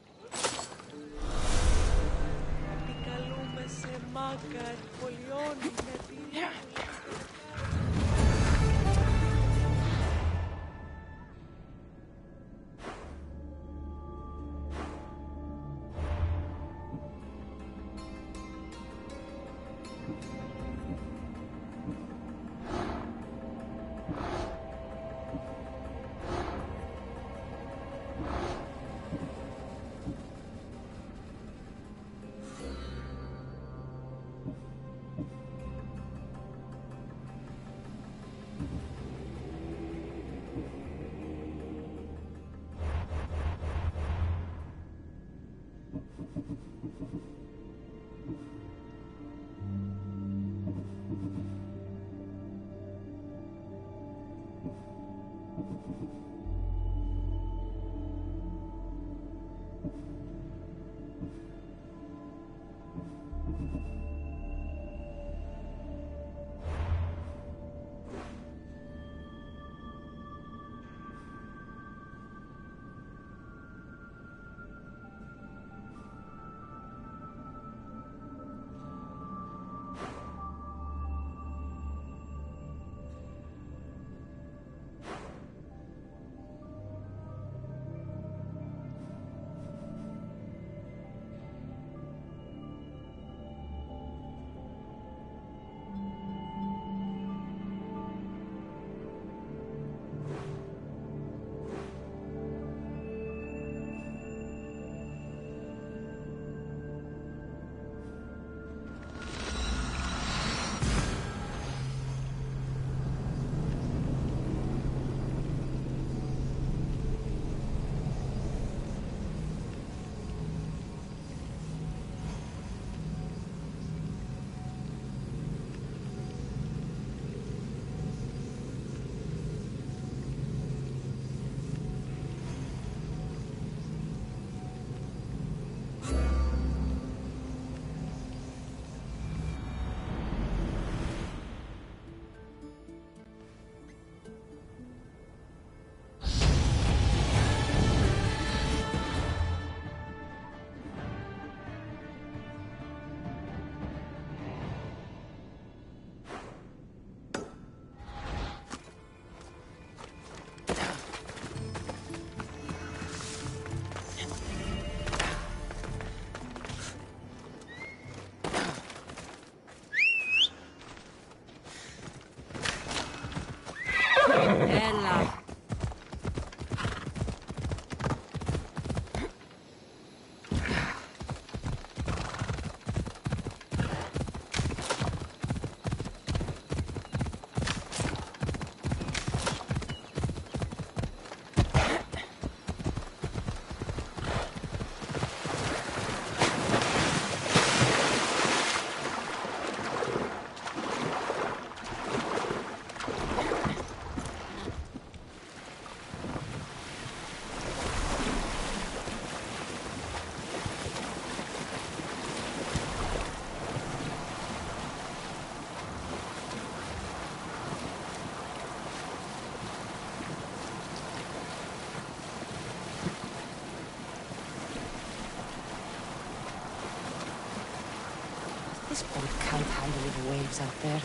This boat can't handle the waves out there.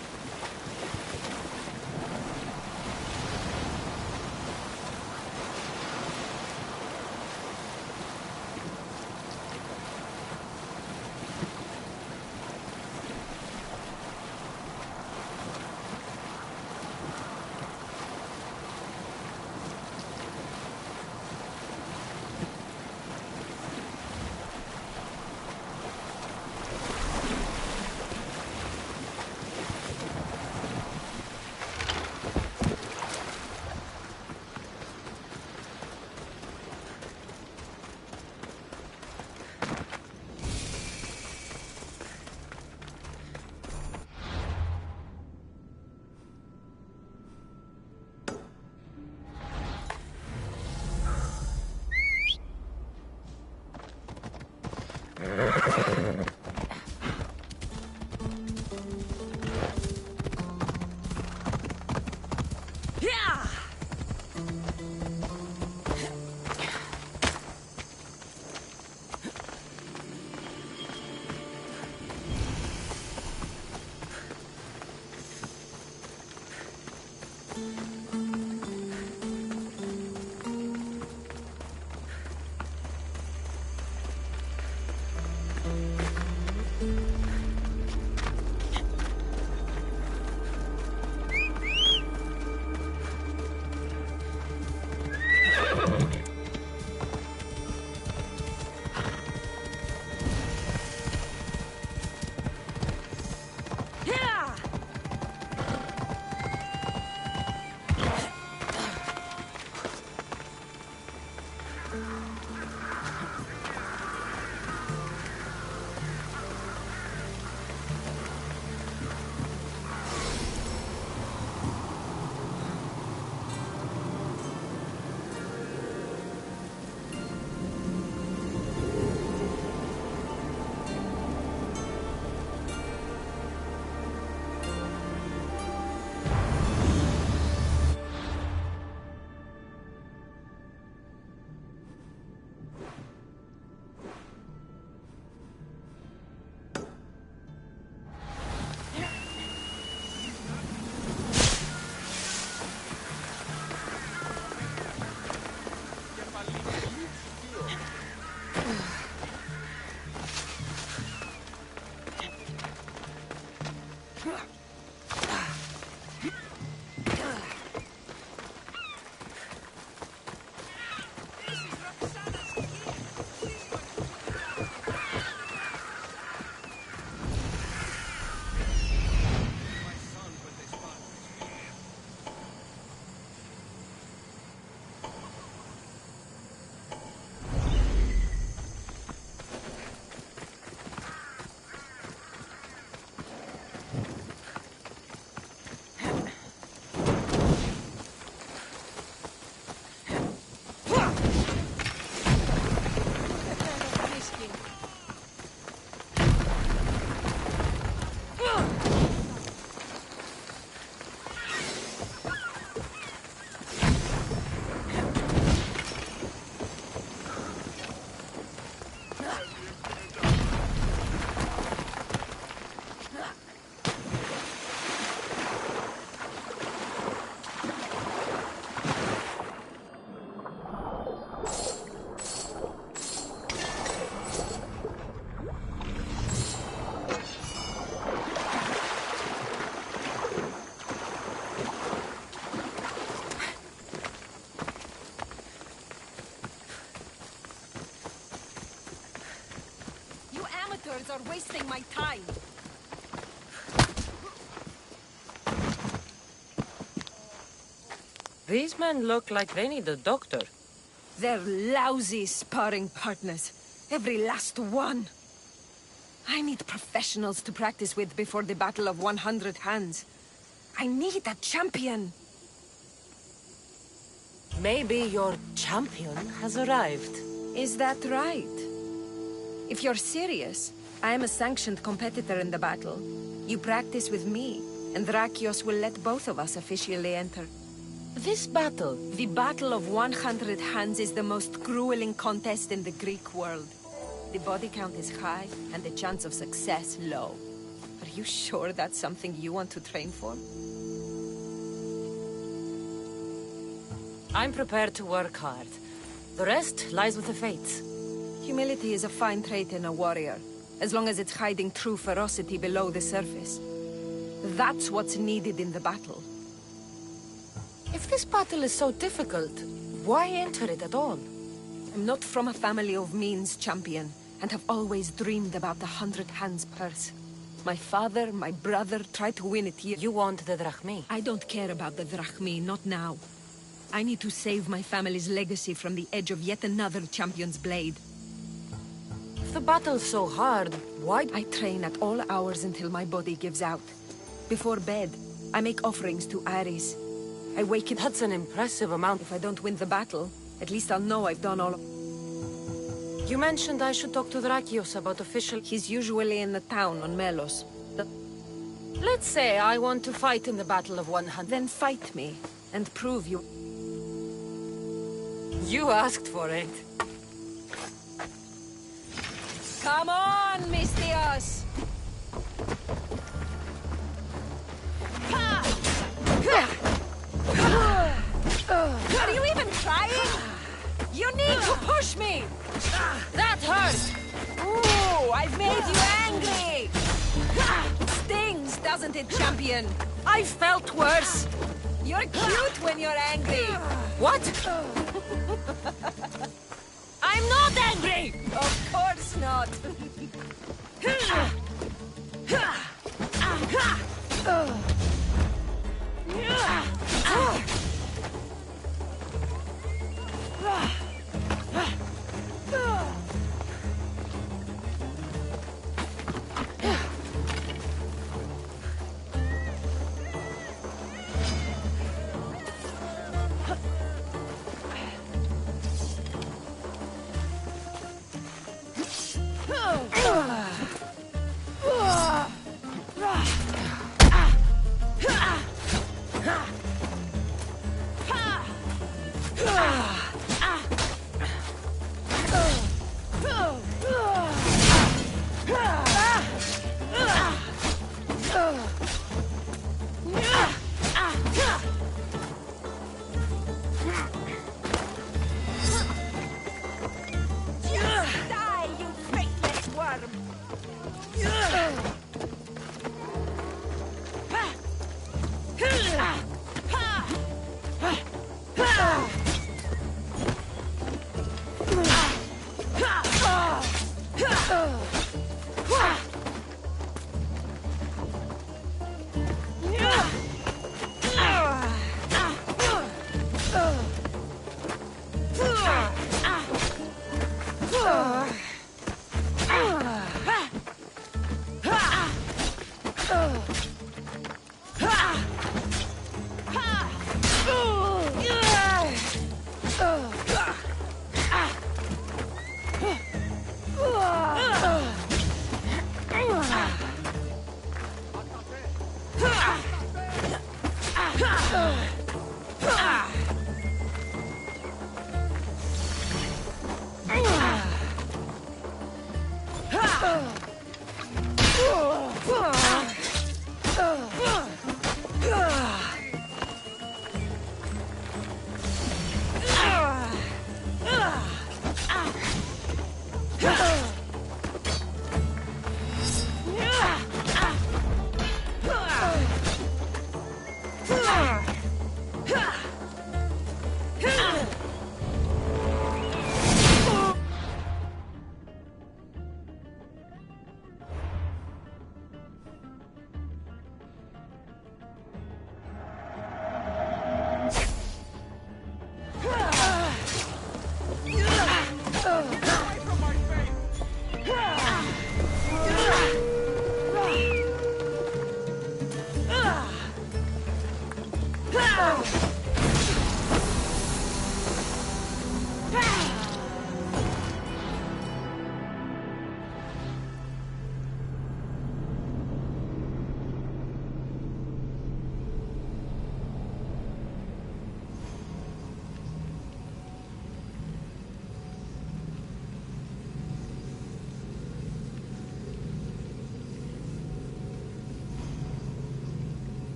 Are wasting my time. These men look like they need a doctor. They're lousy sparring partners. Every last one. I need professionals to practice with before the Battle of 100 Hands. I need a champion. Maybe your champion has arrived. Is that right? If you're serious, I am a sanctioned competitor in the battle. You practice with me, and Drakios will let both of us officially enter. This battle? The Battle of 100 Hands is the most grueling contest in the Greek world. The body count is high, and the chance of success low. Are you sure that's something you want to train for? I'm prepared to work hard. The rest lies with the fates. Humility is a fine trait in a warrior, as long as it's hiding true ferocity below the surface. That's what's needed in the battle. If this battle is so difficult, why enter it at all? I'm not from a family of means, champion, and have always dreamed about the 100 Hands purse. My father, my brother, tried to win it here. You want the drachmi? I don't care about the drachmi, not now. I need to save my family's legacy from the edge of yet another champion's blade. If the battle's so hard, why? I train at all hours until my body gives out. Before bed, I make offerings to Ares. I wake it. That's an impressive amount. If I don't win the battle, at least I'll know I've done all. You mentioned I should talk to Drakios about official... He's usually in the town on Melos. Let's say I want to fight in the Battle of 100. Then fight me, and prove you... You asked for it. Come on, Mistios! Are you even trying? You need to push me! That hurt! Ooh, I've made you angry! Stings, doesn't it, champion? I felt worse! You're cute when you're angry! What? I'm not angry! Of course not!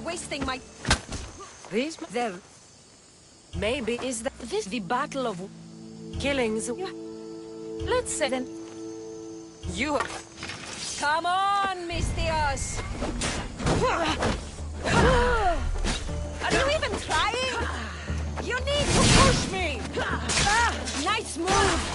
Wasting my... This? There... Maybe is this the battle of... Killings. Let's say then... You... Come on, Mistios! Are you even trying? You need to push me! Nice move!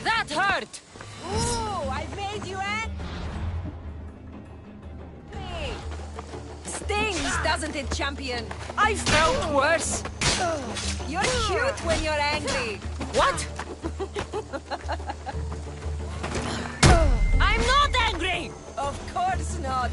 That hurt! Ooh, I made you angry! Stings, doesn't it, champion? I felt worse! You're cute when you're angry! What? I'm not angry! Of course not!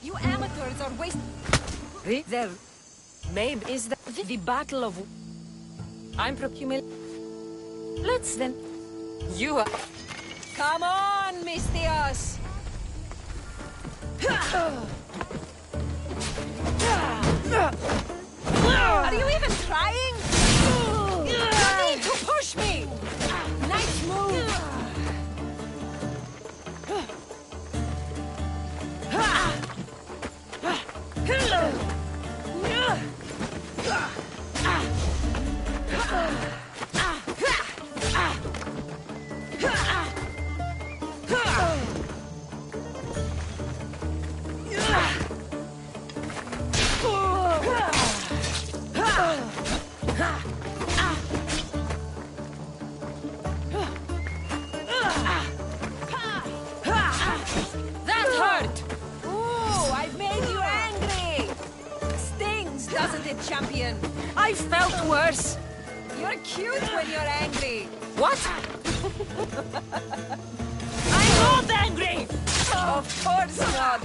You amateurs are wasting... There... Maybe is the battle of... I'm procumul... Let's then... You are... Come on, Mistios! Are you even trying? You need to push me! Nice move! That hurt! Ooh, I've made you angry! Stings, doesn't it, champion? I felt worse! You're cute when you're angry! What? I'm not angry! Of course not!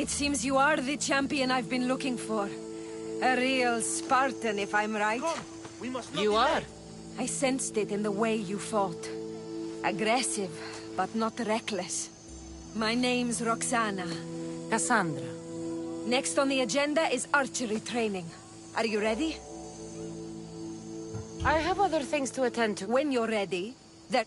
It seems you are the champion I've been looking for. A real Spartan, if I'm right. You are. I sensed it in the way you fought. Aggressive, but not reckless. My name's Roxana. Cassandra. Next on the agenda is archery training. Are you ready? I have other things to attend to. When you're ready, there...